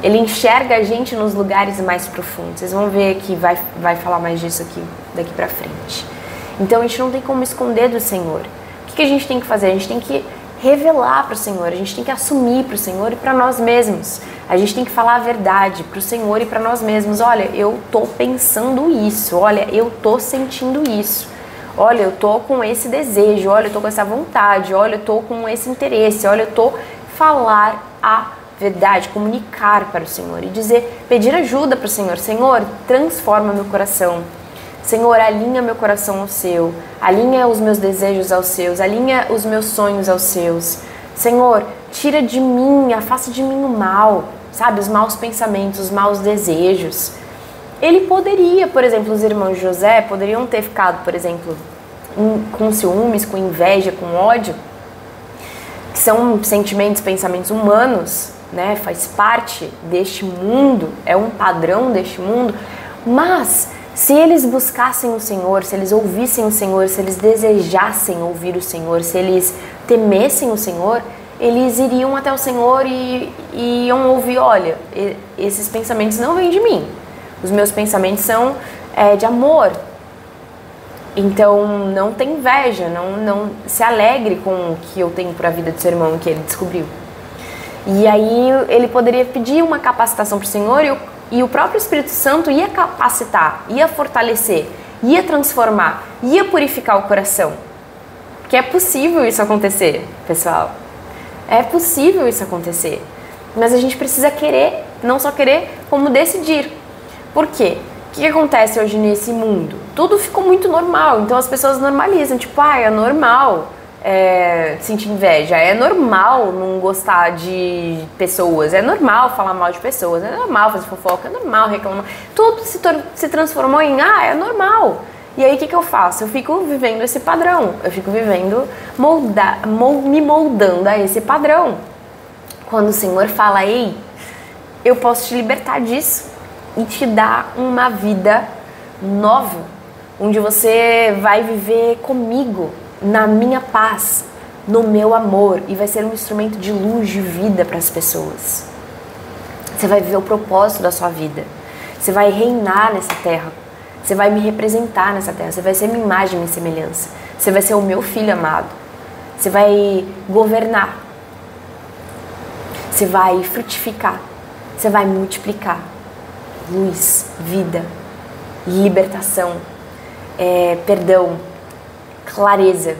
Ele enxerga a gente nos lugares mais profundos. Vocês vão ver que vai falar mais disso aqui, daqui pra frente. Então a gente não tem como esconder do Senhor. O que a gente tem que fazer? A gente tem que revelar para o Senhor, a gente tem que assumir para o Senhor e para nós mesmos. A gente tem que falar a verdade para o Senhor e para nós mesmos. Olha, eu tô pensando isso, olha, eu tô sentindo isso, olha, eu tô com esse desejo, olha, eu tô com essa vontade, olha, eu tô com esse interesse, olha, eu tô falar a verdade, comunicar para o Senhor e dizer, pedir ajuda para o Senhor. Senhor, transforma meu coração. Senhor, alinha meu coração ao seu, alinha os meus desejos aos seus, alinha os meus sonhos aos seus. Senhor, tira de mim, afasta de mim o mal, sabe? Os maus pensamentos, os maus desejos. Ele poderia, por exemplo, os irmãos de José poderiam ter ficado, por exemplo, com ciúmes, com inveja, com ódio, que são sentimentos, pensamentos humanos, né? Faz parte deste mundo, é um padrão deste mundo, mas se eles buscassem o Senhor, se eles ouvissem o Senhor, se eles desejassem ouvir o Senhor, se eles temessem o Senhor, eles iriam até o Senhor e iam ouvir, olha, esses pensamentos não vêm de mim, os meus pensamentos são de amor, então não tem inveja, não se alegre com o que eu tenho para a vida do seu irmão que ele descobriu. E aí ele poderia pedir uma capacitação para o Senhor e o próprio Espírito Santo ia capacitar, ia fortalecer, ia transformar, ia purificar o coração. Porque é possível isso acontecer, pessoal. É possível isso acontecer. Mas a gente precisa querer, não só querer, como decidir. Por quê? O que acontece hoje nesse mundo? Tudo ficou muito normal, então as pessoas normalizam. Tipo, é normal sentir inveja, é normal não gostar de pessoas, é normal falar mal de pessoas, é normal fazer fofoca, é normal reclamar. Tudo se transformou em, é normal. E aí o que eu faço? Eu fico vivendo esse padrão, eu fico vivendo, me moldando a esse padrão. Quando o Senhor fala, ei, eu posso te libertar disso e te dar uma vida nova, onde você vai viver comigo, na minha paz, no meu amor, e vai ser um instrumento de luz, de vida para as pessoas. Você vai viver o propósito da sua vida, você vai reinar nessa terra, você vai me representar nessa terra, você vai ser minha imagem, minha semelhança, você vai ser o meu filho amado, você vai governar, você vai frutificar, você vai multiplicar luz, vida, libertação, perdão, clareza,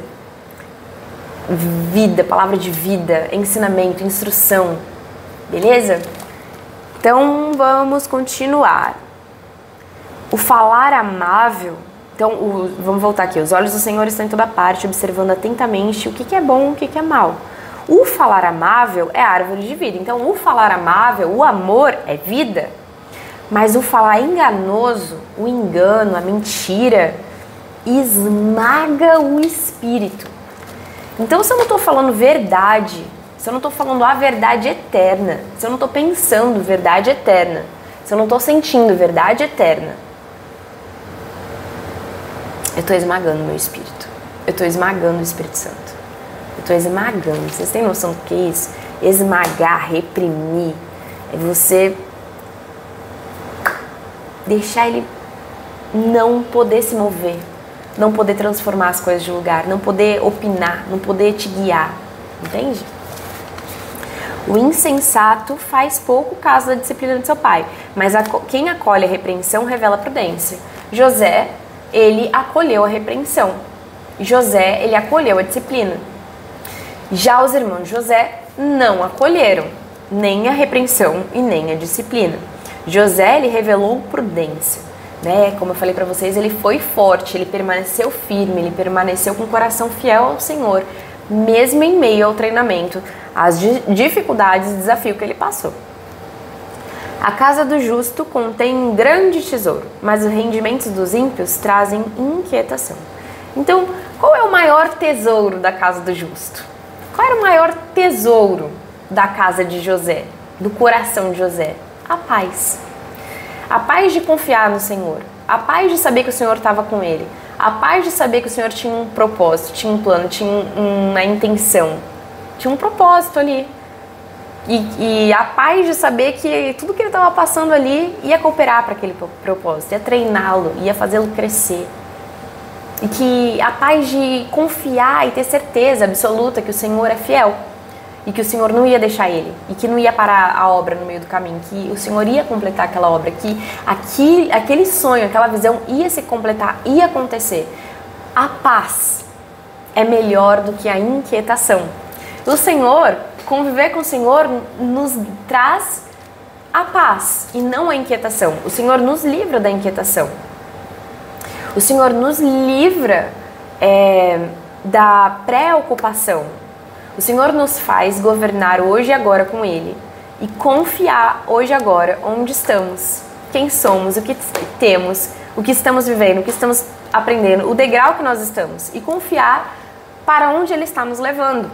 vida, palavra de vida, ensinamento, instrução, beleza? Então vamos continuar. O falar amável, então vamos voltar aqui, os olhos do Senhor estão em toda parte, observando atentamente o que é bom e o que é mal. O falar amável é a árvore de vida, então o falar amável, o amor é vida, mas o falar enganoso, o engano, a mentira, esmaga o espírito. Então, se eu não estou falando verdade, se eu não estou falando a verdade eterna, se eu não estou pensando verdade eterna, se eu não estou sentindo verdade eterna, eu estou esmagando o meu espírito. Eu estou esmagando o Espírito Santo. Eu estou esmagando. Vocês têm noção do que é isso? Esmagar, reprimir. É você deixar ele não poder se mover, não poder transformar as coisas de lugar, não poder opinar, não poder te guiar, entende? O insensato faz pouco caso da disciplina de seu pai, mas quem acolhe a repreensão revela prudência. José, ele acolheu a repreensão. José, ele acolheu a disciplina. Já os irmãos de José não acolheram nem a repreensão e nem a disciplina. José, ele revelou prudência. Como eu falei para vocês, ele foi forte, ele permaneceu firme, ele permaneceu com o coração fiel ao Senhor, mesmo em meio ao treinamento, às dificuldades e desafio que ele passou. A casa do justo contém um grande tesouro, mas os rendimentos dos ímpios trazem inquietação. Então, qual é o maior tesouro da casa do justo? Qual era o maior tesouro da casa de José, do coração de José? A paz. A paz de confiar no Senhor. A paz de saber que o Senhor estava com ele. A paz de saber que o Senhor tinha um propósito, tinha um plano, tinha uma intenção. Tinha um propósito ali. E a paz de saber que tudo que ele estava passando ali ia cooperar para aquele propósito, ia treiná-lo, ia fazê-lo crescer. E que a paz de confiar e ter certeza absoluta que o Senhor é fiel. E que o Senhor não ia deixar ele. E que não ia parar a obra no meio do caminho. Que o Senhor ia completar aquela obra. Que aquele sonho, aquela visão ia se completar, ia acontecer. A paz é melhor do que a inquietação. O Senhor, conviver com o Senhor nos traz a paz e não a inquietação. O Senhor nos livra da inquietação. O Senhor nos livra da preocupação. O Senhor nos faz governar hoje e agora com Ele e confiar hoje e agora onde estamos, quem somos, o que temos, o que estamos vivendo, o que estamos aprendendo, o degrau que nós estamos e confiar para onde Ele está nos levando.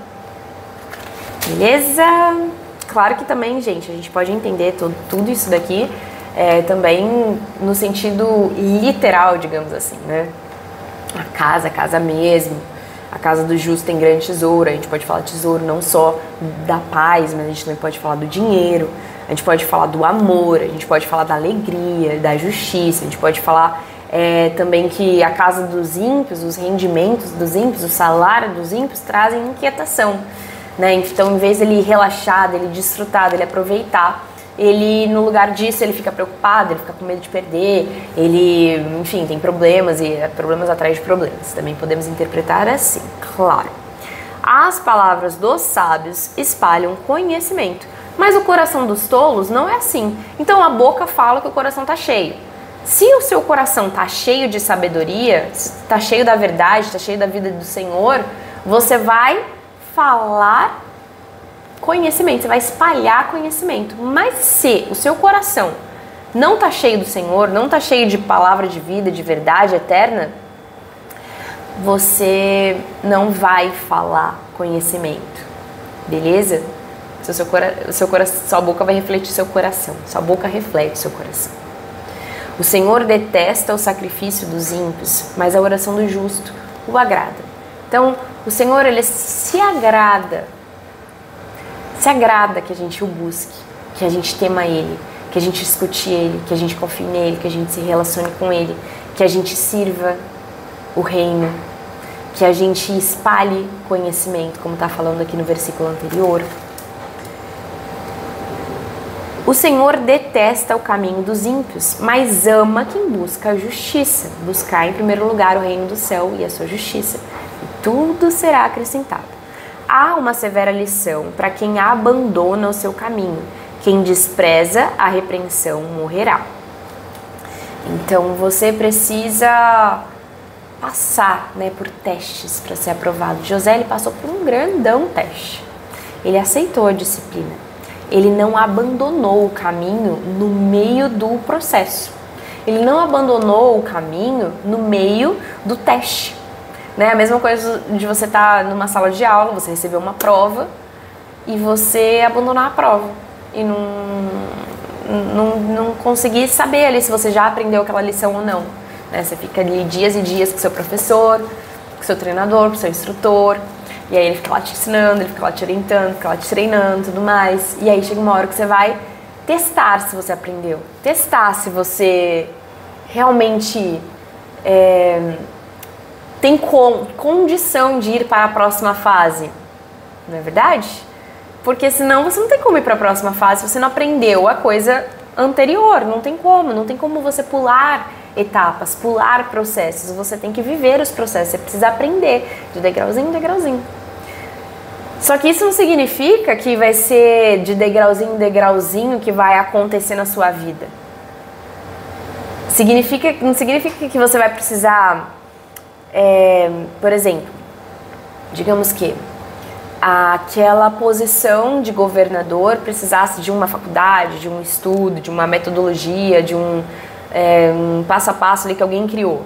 Beleza? Claro que também, gente, a gente pode entender tudo isso daqui também no sentido literal, digamos assim, né? A casa mesmo. A casa do justo tem grande tesouro. A gente pode falar de tesouro não só da paz, mas a gente também pode falar do dinheiro. A gente pode falar do amor. A gente pode falar da alegria, da justiça. A gente pode falar também que a casa dos ímpios, os rendimentos dos ímpios, o salário dos ímpios trazem inquietação, né? Então, em vez dele relaxar, dele desfrutar, dele aproveitar, ele, no lugar disso, ele fica preocupado, ele fica com medo de perder, ele, enfim, tem problemas e problemas atrás de problemas. Também podemos interpretar assim, claro. As palavras dos sábios espalham conhecimento, mas o coração dos tolos não é assim. Então a boca fala que o coração está cheio. Se o seu coração está cheio de sabedoria, está cheio da verdade, está cheio da vida do Senhor, você vai falar conhecimento, você vai espalhar conhecimento. Mas se o seu coração não está cheio do Senhor, não está cheio de palavra de vida, de verdade eterna, você não vai falar conhecimento, beleza? Sua boca vai refletir seu coração, sua boca reflete seu coração. O Senhor detesta o sacrifício dos ímpios, mas a oração do justo o agrada. Então, o Senhor, Ele se agrada que a gente o busque, que a gente tema Ele, que a gente escute Ele, que a gente confie nele, que a gente se relacione com Ele, que a gente sirva o reino, que a gente espalhe conhecimento, como está falando aqui no versículo anterior. O Senhor detesta o caminho dos ímpios, mas ama quem busca a justiça. Buscar em primeiro lugar o reino do céu e a sua justiça, e tudo será acrescentado. Há uma severa lição para quem abandona o seu caminho. Quem despreza a repreensão morrerá. Então você precisa passar, né, por testes para ser aprovado. José, ele passou por um grandão teste. Ele aceitou a disciplina. Ele não abandonou o caminho no meio do processo. Ele não abandonou o caminho no meio do teste. Né? A mesma coisa de você estar numa sala de aula, você recebeu uma prova e você abandonar a prova e não conseguir saber ali se você já aprendeu aquela lição ou não. Né? Você fica ali dias e dias com seu professor, com seu treinador, com seu instrutor, e aí ele fica lá te ensinando, ele fica lá te orientando, fica lá te treinando e tudo mais. E aí chega uma hora que você vai testar se você aprendeu, testar se você realmente tem condição de ir para a próxima fase, não é verdade? Porque senão você não tem como ir para a próxima fase se você não aprendeu a coisa anterior, não tem como você pular etapas, pular processos, você tem que viver os processos, você precisa aprender de degrauzinho em degrauzinho. Só que isso não significa que vai ser de degrauzinho em degrauzinho que vai acontecer na sua vida. Não significa que você vai precisar, por exemplo, digamos que aquela posição de governador precisasse de uma faculdade, de um estudo, de uma metodologia, de um passo a passo ali que alguém criou.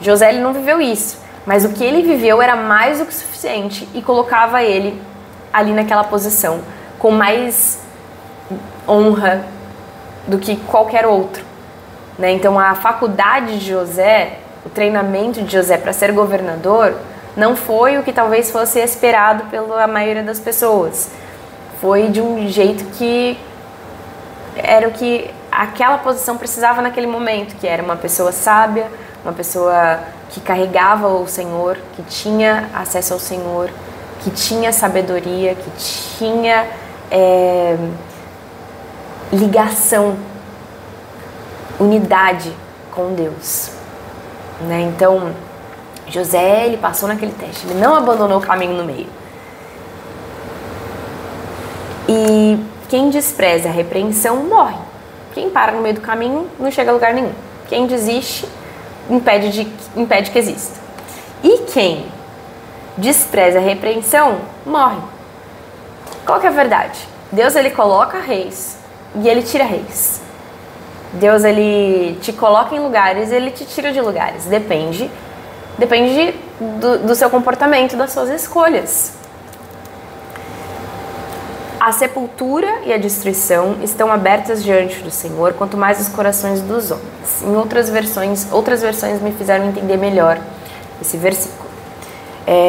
José, ele não viveu isso, mas o que ele viveu era mais do que suficiente e colocava ele ali naquela posição, com mais honra do que qualquer outro, né? Então a faculdade de José, o treinamento de José para ser governador, não foi o que talvez fosse esperado pela maioria das pessoas. Foi de um jeito que era o que aquela posição precisava naquele momento, que era uma pessoa sábia, uma pessoa que carregava o Senhor, que tinha acesso ao Senhor, que tinha sabedoria, que tinha ligação, unidade com Deus, né? Então, José, ele passou naquele teste, ele não abandonou o caminho no meio. E quem despreza a repreensão morre. Quem para no meio do caminho não chega a lugar nenhum. Quem desiste impede que exista. E quem despreza a repreensão morre. Qual que é a verdade? Deus, ele coloca reis e ele tira reis. Deus, ele te coloca em lugares e ele te tira de lugares. Depende do seu comportamento, das suas escolhas. A sepultura e a destruição estão abertas diante do Senhor, quanto mais os corações dos homens. Em outras versões me fizeram entender melhor esse versículo.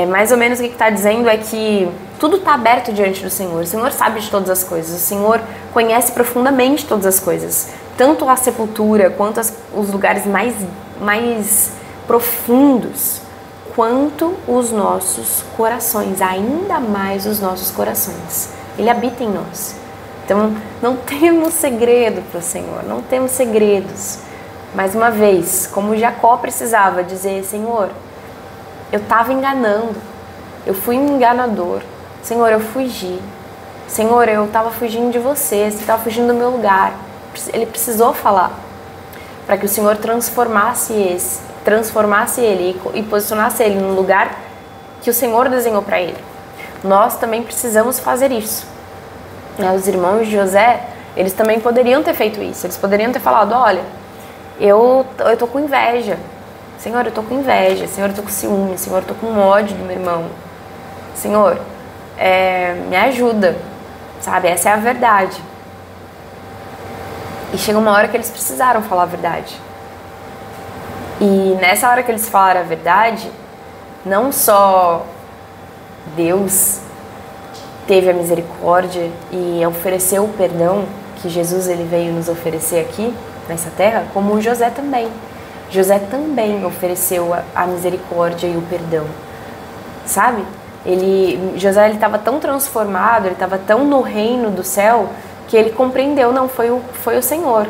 Mais ou menos o que está dizendo é que tudo está aberto diante do Senhor. O Senhor sabe de todas as coisas. O Senhor conhece profundamente todas as coisas. Tanto a sepultura, quanto os lugares mais profundos, quanto os nossos corações, ainda mais os nossos corações. Ele habita em nós. Então, não temos segredo para o Senhor, não temos segredos. Mais uma vez, como Jacó precisava dizer, Senhor, eu estava enganando, eu fui um enganador. Senhor, eu fugi. Senhor, eu estava fugindo de você estava fugindo do meu lugar. Ele precisou falar para que o Senhor transformasse ele e posicionasse ele no lugar que o Senhor desenhou para ele. Nós também precisamos fazer isso. Os irmãos de José, eles também poderiam ter feito isso. Eles poderiam ter falado, olha, eu tô com inveja. Senhor, eu tô com inveja. Senhor, eu tô com ciúme. Senhor, eu tô com ódio do meu irmão. Senhor, me ajuda. Sabe, essa é a verdade. E chega uma hora que eles precisaram falar a verdade. E nessa hora que eles falaram a verdade, não só Deus teve a misericórdia e ofereceu o perdão que Jesus ele veio nos oferecer aqui nessa terra, como José também. José também ofereceu a misericórdia e o perdão, sabe? José estava tão transformado, ele estava tão no reino do céu que ele compreendeu, não, foi o Senhor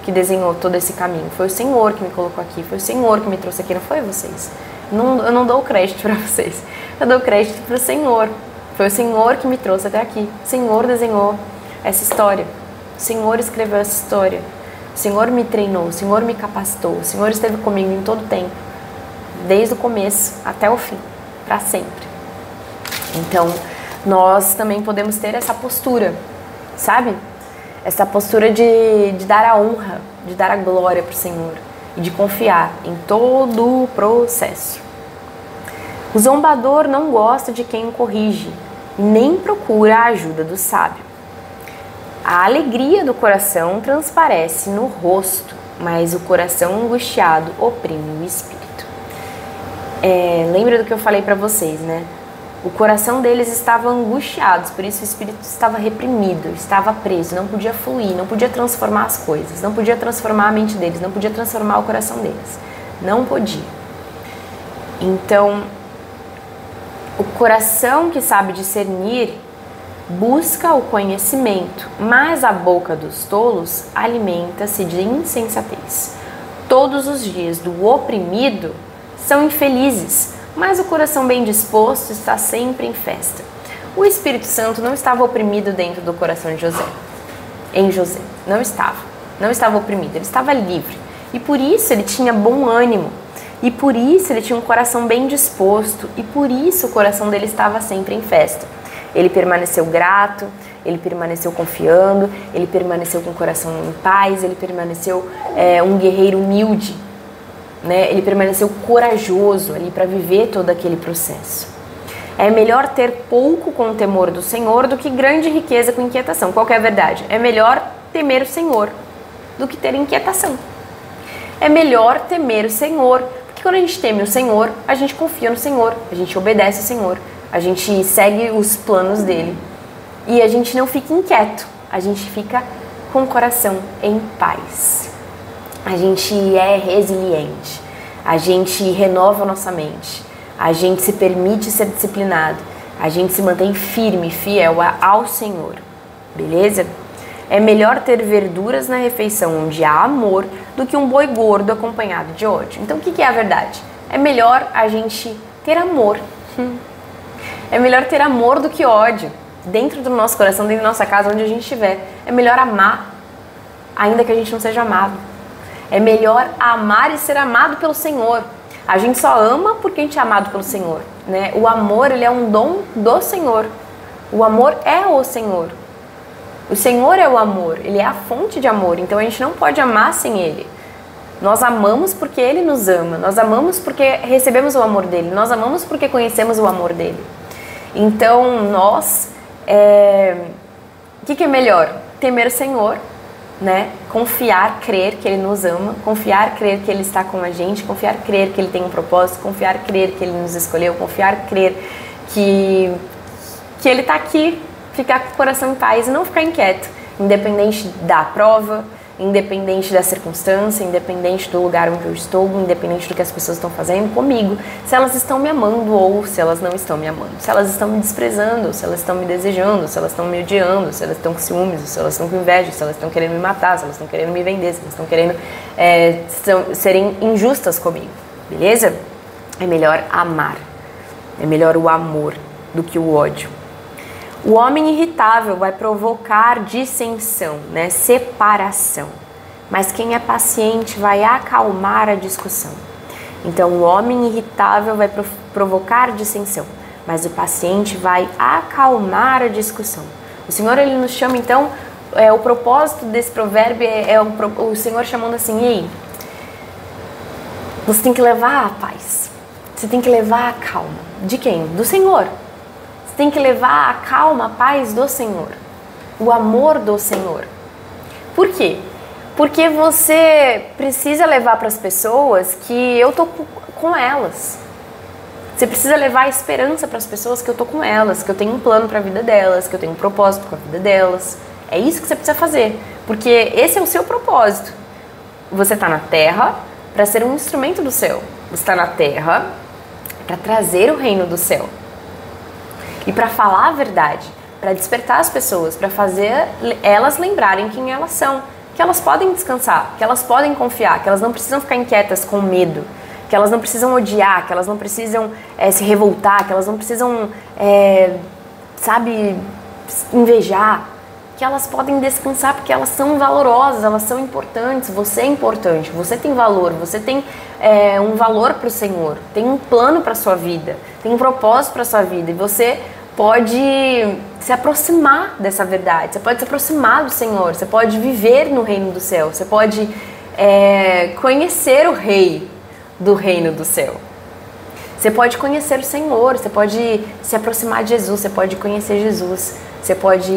que desenhou todo esse caminho, foi o Senhor que me colocou aqui, foi o Senhor que me trouxe aqui, não foi vocês. Eu não dou crédito para vocês, eu dou crédito para o Senhor. Foi o Senhor que me trouxe até aqui. O Senhor desenhou essa história. O Senhor escreveu essa história. O Senhor me treinou, o Senhor me capacitou. O Senhor esteve comigo em todo o tempo, desde o começo até o fim, para sempre. Então, nós também podemos ter essa postura, sabe? Essa postura de dar a honra, de dar a glória para o Senhor e de confiar em todo o processo. O zombador não gosta de quem o corrige, nem procura a ajuda do sábio. A alegria do coração transparece no rosto, mas o coração angustiado oprime o espírito. Lembra do que eu falei para vocês, né? O coração deles estava angustiado, por isso o espírito estava reprimido, estava preso, não podia fluir, não podia transformar as coisas, não podia transformar a mente deles, não podia transformar o coração deles. Não podia. Então, o coração que sabe discernir busca o conhecimento, mas a boca dos tolos alimenta-se de insensatez. Todos os dias do oprimido são infelizes, mas o coração bem disposto está sempre em festa. O Espírito Santo não estava oprimido dentro do coração de José. Em José, não estava oprimido, ele estava livre. E por isso ele tinha bom ânimo. E por isso ele tinha um coração bem disposto, e por isso o coração dele estava sempre em festa. Ele permaneceu grato, ele permaneceu confiando, ele permaneceu com o coração em paz, ele permaneceu um guerreiro humilde, né? Ele permaneceu corajoso ali para viver todo aquele processo. É melhor ter pouco com o temor do Senhor do que grande riqueza com inquietação. Qual que é a verdade? É melhor temer o Senhor do que ter inquietação. É melhor temer o Senhor, porque quando a gente teme o Senhor, a gente confia no Senhor, a gente obedece ao Senhor, a gente segue os planos dele e a gente não fica inquieto, a gente fica com o coração em paz. A gente é resiliente, a gente renova a nossa mente, a gente se permite ser disciplinado, a gente se mantém firme, fiel ao Senhor, beleza? É melhor ter verduras na refeição onde há amor do que um boi gordo acompanhado de ódio. Então o que é a verdade? É melhor a gente ter amor. É melhor ter amor do que ódio. Dentro do nosso coração, dentro da nossa casa, onde a gente estiver. É melhor amar, ainda que a gente não seja amado. É melhor amar e ser amado pelo Senhor. A gente só ama porque a gente é amado pelo Senhor, né? O amor, ele é um dom do Senhor. O amor é o Senhor. O Senhor é o amor, Ele é a fonte de amor, então a gente não pode amar sem Ele. Nós amamos porque Ele nos ama, nós amamos porque recebemos o amor dEle, nós amamos porque conhecemos o amor dEle. Então nós, o que é melhor? Temer o Senhor, né? Confiar, crer que Ele nos ama, confiar, crer que Ele está com a gente, confiar, crer que Ele tem um propósito, confiar, crer que Ele nos escolheu, confiar, crer que Ele está aqui. Ficar com o coração em paz e não ficar inquieto, independente da prova, independente da circunstância, independente do lugar onde eu estou, independente do que as pessoas estão fazendo comigo, se elas estão me amando ou se elas não estão me amando, se elas estão me desprezando, se elas estão me desejando, se elas estão me odiando, se elas estão com ciúmes, se elas estão com inveja, se elas estão querendo me matar, se elas estão querendo me vender, se elas estão querendo serem injustas comigo, beleza? É melhor amar, é melhor o amor do que o ódio. O homem irritável vai provocar dissensão, né? Separação. Mas quem é paciente vai acalmar a discussão. Então, o homem irritável vai provocar dissensão, mas o paciente vai acalmar a discussão. O Senhor, Ele nos chama, então, o propósito desse provérbio o Senhor chamando assim: ei, você tem que levar a paz, você tem que levar a calma. De quem? Do Senhor. Tem que levar a calma, a paz do Senhor, o amor do Senhor. Por quê? Porque você precisa levar para as pessoas que eu tô com elas. Você precisa levar a esperança para as pessoas que eu tô com elas, que eu tenho um plano para a vida delas, que eu tenho um propósito com a vida delas. É isso que você precisa fazer, porque esse é o seu propósito. Você está na terra para ser um instrumento do céu. Você está na terra para trazer o reino do céu. E para falar a verdade, para despertar as pessoas, para fazer elas lembrarem quem elas são, que elas podem descansar, que elas podem confiar, que elas não precisam ficar inquietas com medo, que elas não precisam odiar, que elas não precisam se revoltar, que elas não precisam, invejar, que elas podem descansar porque elas são valorosas, elas são importantes, você é importante, você tem valor, você tem um valor para o Senhor, tem um plano para a sua vida, tem um propósito para a sua vida e você pode se aproximar dessa verdade, você pode se aproximar do Senhor, você pode viver no reino do céu, você pode conhecer o rei do reino do céu. Você pode conhecer o Senhor, você pode se aproximar de Jesus, você pode conhecer Jesus, você pode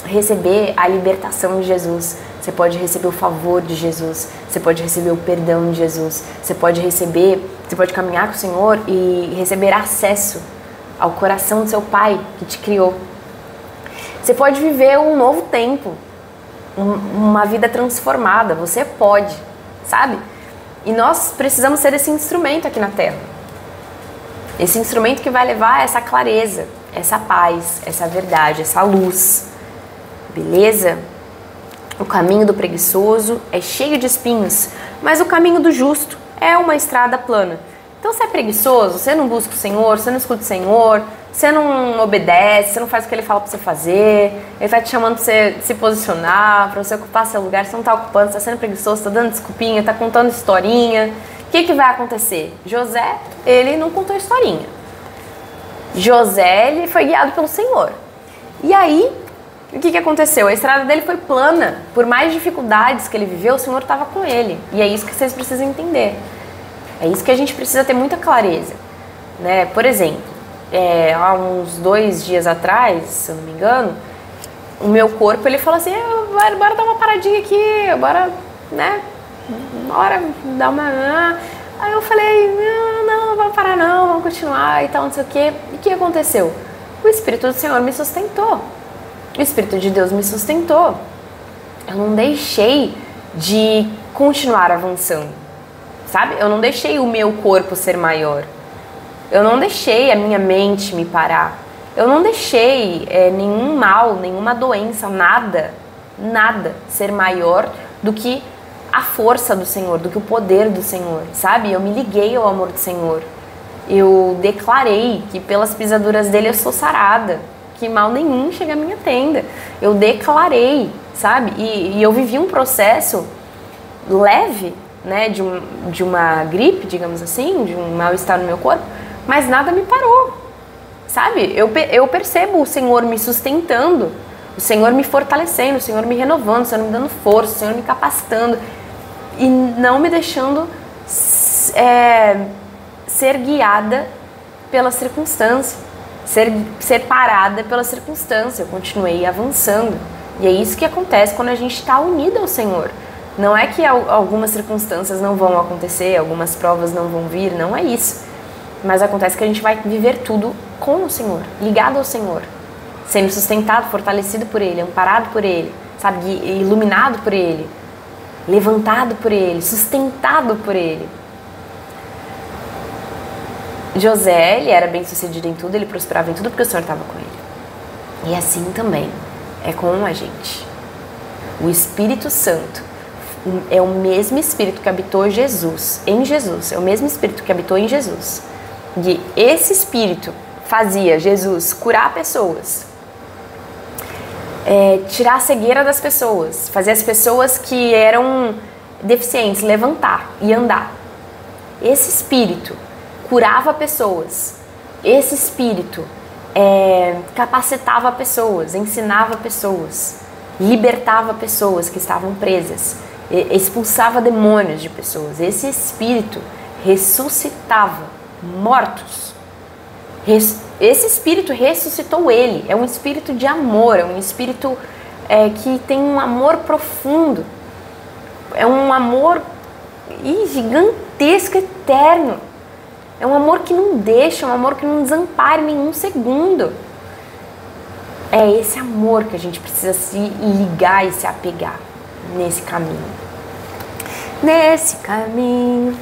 receber a libertação de Jesus, você pode receber o favor de Jesus, você pode receber o perdão de Jesus, você pode caminhar com o Senhor e receber acesso ao coração do seu Pai que te criou. Você pode viver um novo tempo, uma vida transformada, você pode, sabe? E nós precisamos ser esse instrumento aqui na Terra. Esse instrumento que vai levar essa clareza, essa paz, essa verdade, essa luz. Beleza? O caminho do preguiçoso é cheio de espinhos, mas o caminho do justo é uma estrada plana. Então, você é preguiçoso, você não busca o Senhor, você não escuta o Senhor, você não obedece, você não faz o que Ele fala pra você fazer, Ele tá te chamando pra você se posicionar, pra você ocupar seu lugar, você não tá ocupando, você tá sendo preguiçoso, tá dando desculpinha, tá contando historinha. O que vai acontecer? José, ele não contou historinha. José, ele foi guiado pelo Senhor. E aí, o que aconteceu? A estrada dele foi plana. Por mais dificuldades que ele viveu, o Senhor estava com ele. E é isso que vocês precisam entender. É isso que a gente precisa ter muita clareza, né? Por exemplo, há uns 2 dias atrás, se eu não me engano, o meu corpo, ele falou assim, bora dar uma paradinha aqui, bora, né? Bora dar uma... Aí eu falei, não vamos parar não, vamos continuar e tal, não sei o quê. E o que aconteceu? O Espírito do Senhor me sustentou. O Espírito de Deus me sustentou. Eu não deixei de continuar avançando, sabe? Eu não deixei o meu corpo ser maior. Eu não deixei a minha mente me parar. Eu não deixei nenhum mal, nenhuma doença, nada ser maior do que a força do Senhor, do que o poder do Senhor, sabe? Eu me liguei ao amor do Senhor. Eu declarei que pelas pisaduras dele eu sou sarada, que mal nenhum chega à minha tenda. Eu declarei, sabe? E eu vivi um processo leve, né? De uma gripe, digamos assim, de um mal-estar no meu corpo, mas nada me parou, sabe? Eu percebo o Senhor me sustentando, o Senhor me fortalecendo, o Senhor me renovando, o Senhor me dando força, o Senhor me capacitando e não me deixando ser guiada pela circunstância, ser parada pela circunstância. Eu continuei avançando. E é isso que acontece quando a gente está unida ao Senhor. Não é que algumas circunstâncias não vão acontecer, algumas provas não vão vir, não é isso. Mas acontece que a gente vai viver tudo com o Senhor, ligado ao Senhor, sendo sustentado, fortalecido por Ele, amparado por Ele, sabe, iluminado por Ele, levantado por Ele, sustentado por Ele. José, ele era bem sucedido em tudo, ele prosperava em tudo porque o Senhor estava com ele. E assim também é com a gente. O Espírito Santo é o mesmo Espírito que habitou em Jesus, é o mesmo Espírito que habitou em Jesus. E esse Espírito fazia Jesus curar pessoas, tirar a cegueira das pessoas, fazer as pessoas que eram deficientes levantar e andar. Esse Espírito curava pessoas, esse Espírito capacitava pessoas, ensinava pessoas, libertava pessoas que estavam presas, expulsava demônios de pessoas. Esse Espírito ressuscitava mortos. Esse Espírito ressuscitou ele. É um Espírito de amor, é um Espírito que tem um amor profundo, é um amor gigantesco, eterno. É um amor que não deixa, é um amor que não desampara em nenhum segundo. É esse amor que a gente precisa se ligar e se apegar nesse caminho. Nesse caminho.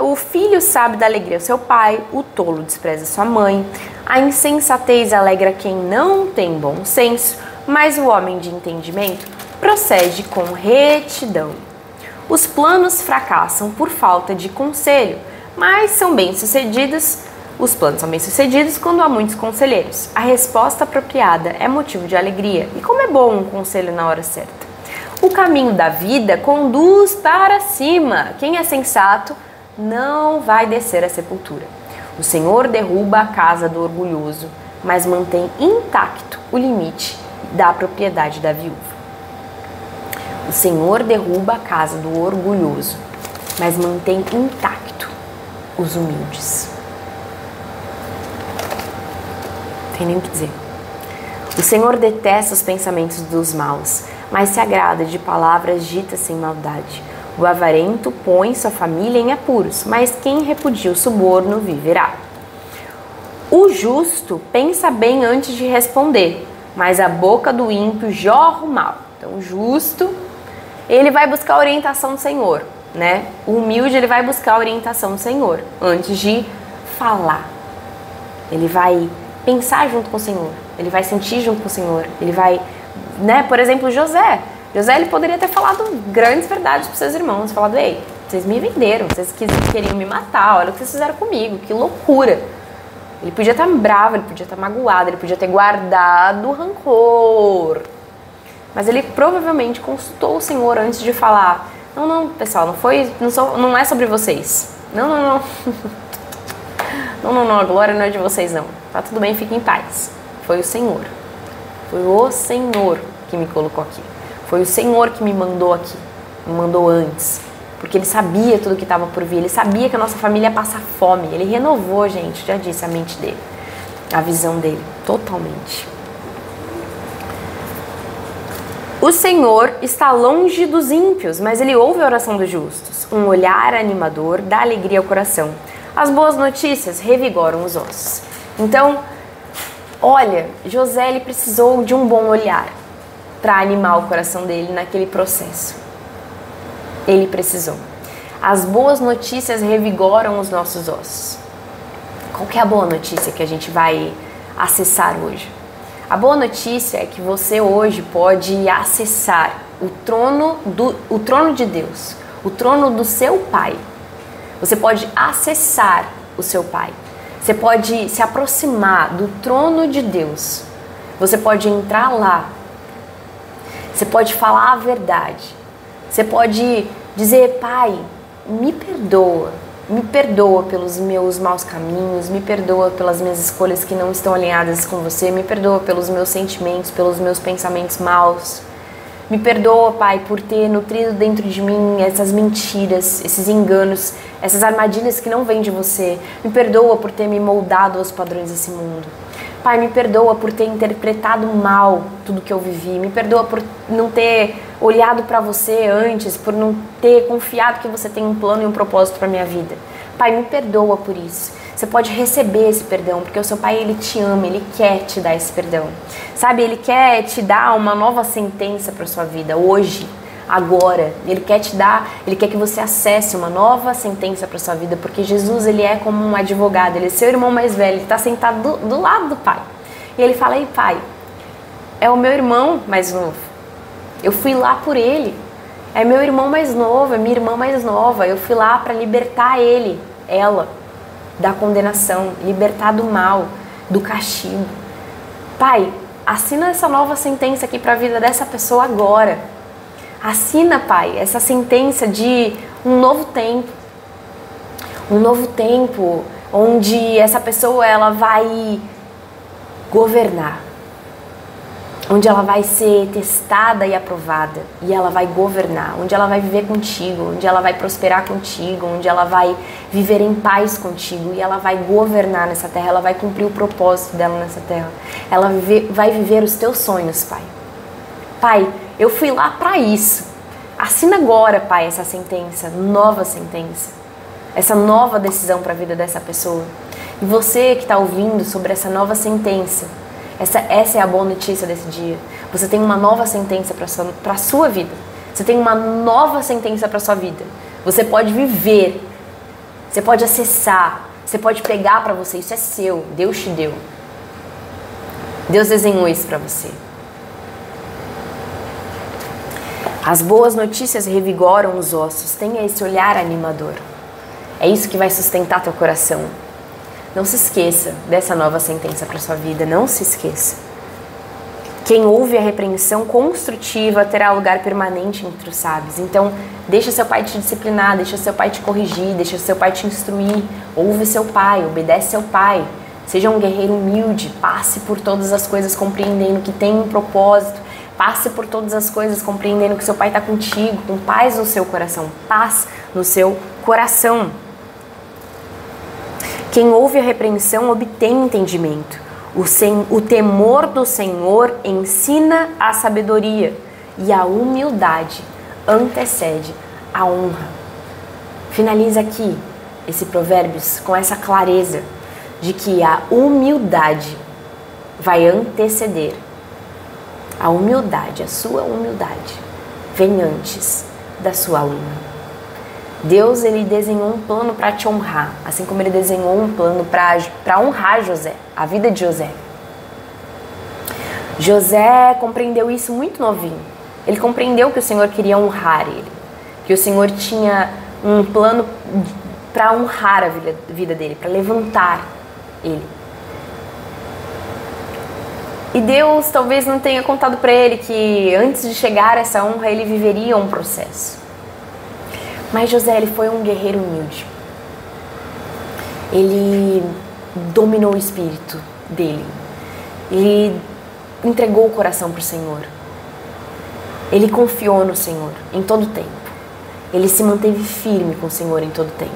O filho sabe da alegria do seu pai, o tolo despreza sua mãe. A insensatez alegra quem não tem bom senso, mas o homem de entendimento procede com retidão. Os planos fracassam por falta de conselho, mas são bem-sucedidos. Os planos são bem-sucedidos quando há muitos conselheiros. A resposta apropriada é motivo de alegria. E como é bom um conselho na hora certa. O caminho da vida conduz para cima. Quem é sensato não vai descer à sepultura. O Senhor derruba a casa do orgulhoso, mas mantém intacto o limite da propriedade da viúva. O Senhor derruba a casa do orgulhoso, mas mantém intacto os humildes. Não tem nem o que dizer. O Senhor detesta os pensamentos dos maus, mas se agrada de palavras ditas sem maldade. O avarento põe sua família em apuros, mas quem repudia o suborno viverá. O justo pensa bem antes de responder, mas a boca do ímpio jorra o mal. Então, o justo, ele vai buscar a orientação do Senhor, né? O humilde, ele vai buscar a orientação do Senhor antes de falar. Ele vai pensar junto com o Senhor, ele vai sentir junto com o Senhor, ele vai, né? Por exemplo, José, ele poderia ter falado grandes verdades para os seus irmãos, falado, ei, vocês me venderam, vocês queriam me matar, olha o que vocês fizeram comigo, que loucura. Ele podia estar bravo, ele podia estar magoado, ele podia ter guardado rancor. Mas ele provavelmente consultou o Senhor antes de falar. Não, pessoal, não é sobre vocês. Não. Não, a glória não é de vocês, não. Tá tudo bem, fiquem em paz. Foi o Senhor. Foi o Senhor que me colocou aqui. Foi o Senhor que me mandou aqui. Me mandou antes. Porque Ele sabia tudo que estava por vir. Ele sabia que a nossa família ia passar fome. Ele renovou, gente, já disse, a mente dele. A visão dele, totalmente. O Senhor está longe dos ímpios, mas Ele ouve a oração dos justos. Um olhar animador dá alegria ao coração. As boas notícias revigoram os ossos. Então, olha, José ele precisou de um bom olhar para animar o coração dele naquele processo. Ele precisou. As boas notícias revigoram os nossos ossos. Qual que é a boa notícia que a gente vai acessar hoje? A boa notícia é que você hoje pode acessar o trono de Deus, o trono do seu Pai. Você pode acessar o seu Pai. Você pode se aproximar do trono de Deus. Você pode entrar lá. Você pode falar a verdade. Você pode dizer, Pai, me perdoa. Me perdoa pelos meus maus caminhos, me perdoa pelas minhas escolhas que não estão alinhadas com você, me perdoa pelos meus sentimentos, pelos meus pensamentos maus. Me perdoa, Pai, por ter nutrido dentro de mim essas mentiras, esses enganos, essas armadilhas que não vêm de você. Me perdoa por ter me moldado aos padrões desse mundo. Pai, me perdoa por ter interpretado mal tudo que eu vivi. Me perdoa por não ter olhado para você antes, por não ter confiado que você tem um plano e um propósito para minha vida. Pai, me perdoa por isso. Você pode receber esse perdão, porque o seu Pai, Ele te ama, Ele quer te dar esse perdão. Sabe, Ele quer te dar uma nova sentença para sua vida, hoje, agora. Ele quer te dar, Ele quer que você acesse uma nova sentença para sua vida, porque Jesus, Ele é como um advogado, Ele é seu irmão mais velho, Ele está sentado do lado do Pai. E Ele fala, ei, Pai, é o meu irmão mais novo. Eu fui lá por ele. É meu irmão mais novo, é minha irmã mais nova. Eu fui lá para libertar ela, da condenação, libertar do mal, do castigo. Pai, assina essa nova sentença aqui para a vida dessa pessoa agora. Assina, Pai, essa sentença de um novo tempo. Um novo tempo onde essa pessoa ela vai governar. Onde ela vai ser testada e aprovada, e ela vai governar, onde ela vai viver contigo, onde ela vai prosperar contigo, onde ela vai viver em paz contigo, e ela vai governar nessa terra, ela vai cumprir o propósito dela nessa terra. Ela vai viver os teus sonhos, Pai. Pai, eu fui lá para isso. Assina agora, Pai, essa sentença, nova sentença, essa nova decisão para a vida dessa pessoa. E você que está ouvindo sobre essa nova sentença, essa é a boa notícia desse dia. Você tem uma nova sentença para a sua vida. Você tem uma nova sentença para a sua vida. Você pode viver. Você pode acessar. Você pode pegar para você. Isso é seu. Deus te deu. Deus desenhou isso para você. As boas notícias revigoram os ossos. Tenha esse olhar animador. É isso que vai sustentar teu coração. Não se esqueça dessa nova sentença para sua vida, não se esqueça. Quem ouve a repreensão construtiva terá lugar permanente entre os sábios. Então, deixa seu pai te disciplinar, deixa seu pai te corrigir, deixa seu pai te instruir. Ouve seu pai, obedece seu pai. Seja um guerreiro humilde, passe por todas as coisas compreendendo que tem um propósito. Passe por todas as coisas compreendendo que seu pai está contigo, com paz no seu coração, paz no seu coração. Quem ouve a repreensão obtém entendimento. O temor do Senhor ensina a sabedoria e a humildade antecede a honra. Finaliza aqui esse Provérbios com essa clareza de que a humildade vai anteceder. A humildade, a sua humildade, vem antes da sua honra. Deus, ele desenhou um plano para te honrar, assim como ele desenhou um plano para honrar José, a vida de José. José compreendeu isso muito novinho. Ele compreendeu que o Senhor queria honrar ele, que o Senhor tinha um plano para honrar a vida dele, para levantar ele. E Deus talvez não tenha contado para ele que antes de chegar a essa honra ele viveria um processo. Mas José, ele foi um guerreiro humilde. Ele dominou o espírito dele. Ele entregou o coração para o Senhor. Ele confiou no Senhor em todo o tempo. Ele se manteve firme com o Senhor em todo o tempo.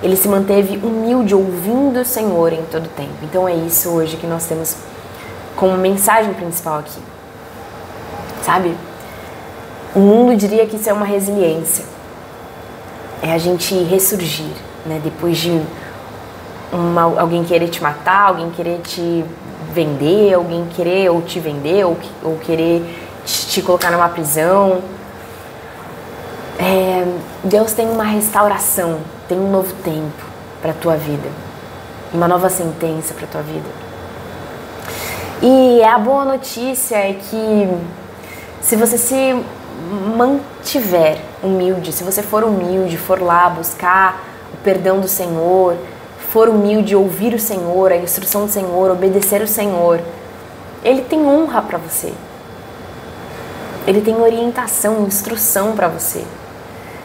Ele se manteve humilde, ouvindo o Senhor em todo o tempo. Então é isso hoje que nós temos como mensagem principal aqui. Sabe? O mundo diria que isso é uma resiliência. É a gente ressurgir, né? Depois de alguém querer te matar, alguém querer te vender, alguém querer ou te vender, ou querer te colocar numa prisão. Deus tem uma restauração, tem um novo tempo para a tua vida, uma nova sentença para a tua vida. E a boa notícia é que se você se mantiver humilde, se você for humilde, for lá buscar o perdão do Senhor, for humilde, ouvir o Senhor, a instrução do Senhor, obedecer o Senhor, Ele tem honra para você. Ele tem orientação, instrução para você.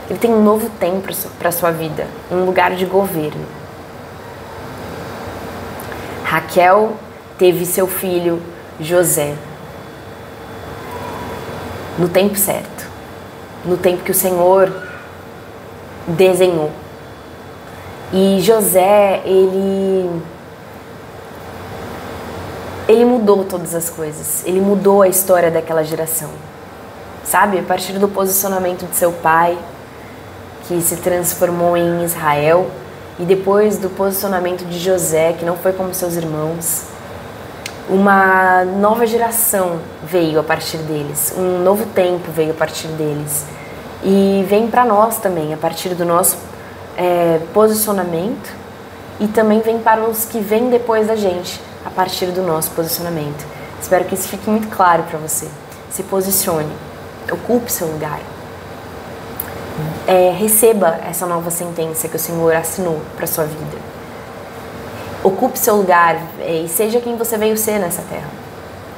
Ele tem um novo tempo para a sua vida, um lugar de governo. Raquel teve seu filho José no tempo certo, no tempo que o Senhor desenhou. E José, ele mudou todas as coisas, ele mudou a história daquela geração, sabe? A partir do posicionamento de seu pai, que se transformou em Israel, e depois do posicionamento de José, que não foi como seus irmãos, uma nova geração veio a partir deles, um novo tempo veio a partir deles, e vem para nós também, a partir do nosso posicionamento, e também vem para os que vêm depois da gente, a partir do nosso posicionamento. Espero que isso fique muito claro para você. Se posicione, ocupe seu lugar. Receba essa nova sentença que o Senhor assinou para sua vida. Ocupe seu lugar e seja quem você veio ser nessa terra.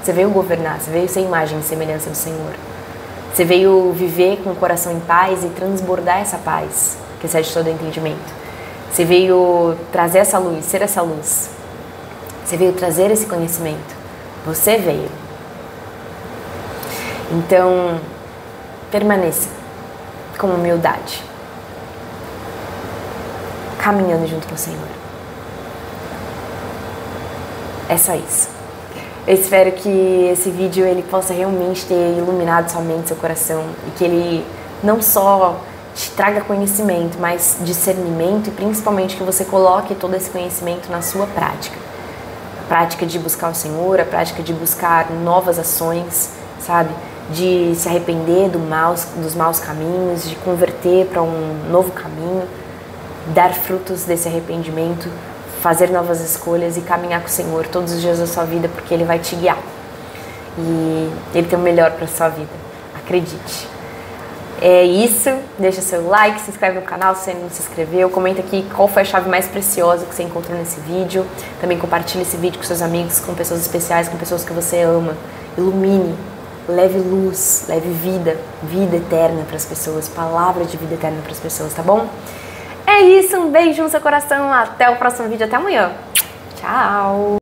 Você veio governar, você veio ser imagem e semelhança do Senhor. Você veio viver com o coração em paz e transbordar essa paz que excede todo entendimento. Você veio trazer essa luz, ser essa luz. Você veio trazer esse conhecimento. Você veio. Então, permaneça com humildade, caminhando junto com o Senhor. É só isso. Eu espero que esse vídeo ele possa realmente ter iluminado somente seu coração e que ele não só te traga conhecimento, mas discernimento e principalmente que você coloque todo esse conhecimento na sua prática. A prática de buscar o Senhor, a prática de buscar novas ações, sabe? De se arrepender dos maus caminhos, de converter para um novo caminho, dar frutos desse arrependimento, fazer novas escolhas e caminhar com o Senhor todos os dias da sua vida, porque Ele vai te guiar. E Ele tem o melhor para a sua vida. Acredite. É isso. Deixa seu like, se inscreve no canal se você não se inscreveu. Comenta aqui qual foi a chave mais preciosa que você encontrou nesse vídeo. Também compartilhe esse vídeo com seus amigos, com pessoas especiais, com pessoas que você ama. Ilumine. Leve luz, leve vida eterna para as pessoas, palavra de vida eterna para as pessoas, tá bom? É isso, um beijo no seu coração, até o próximo vídeo, até amanhã. Tchau!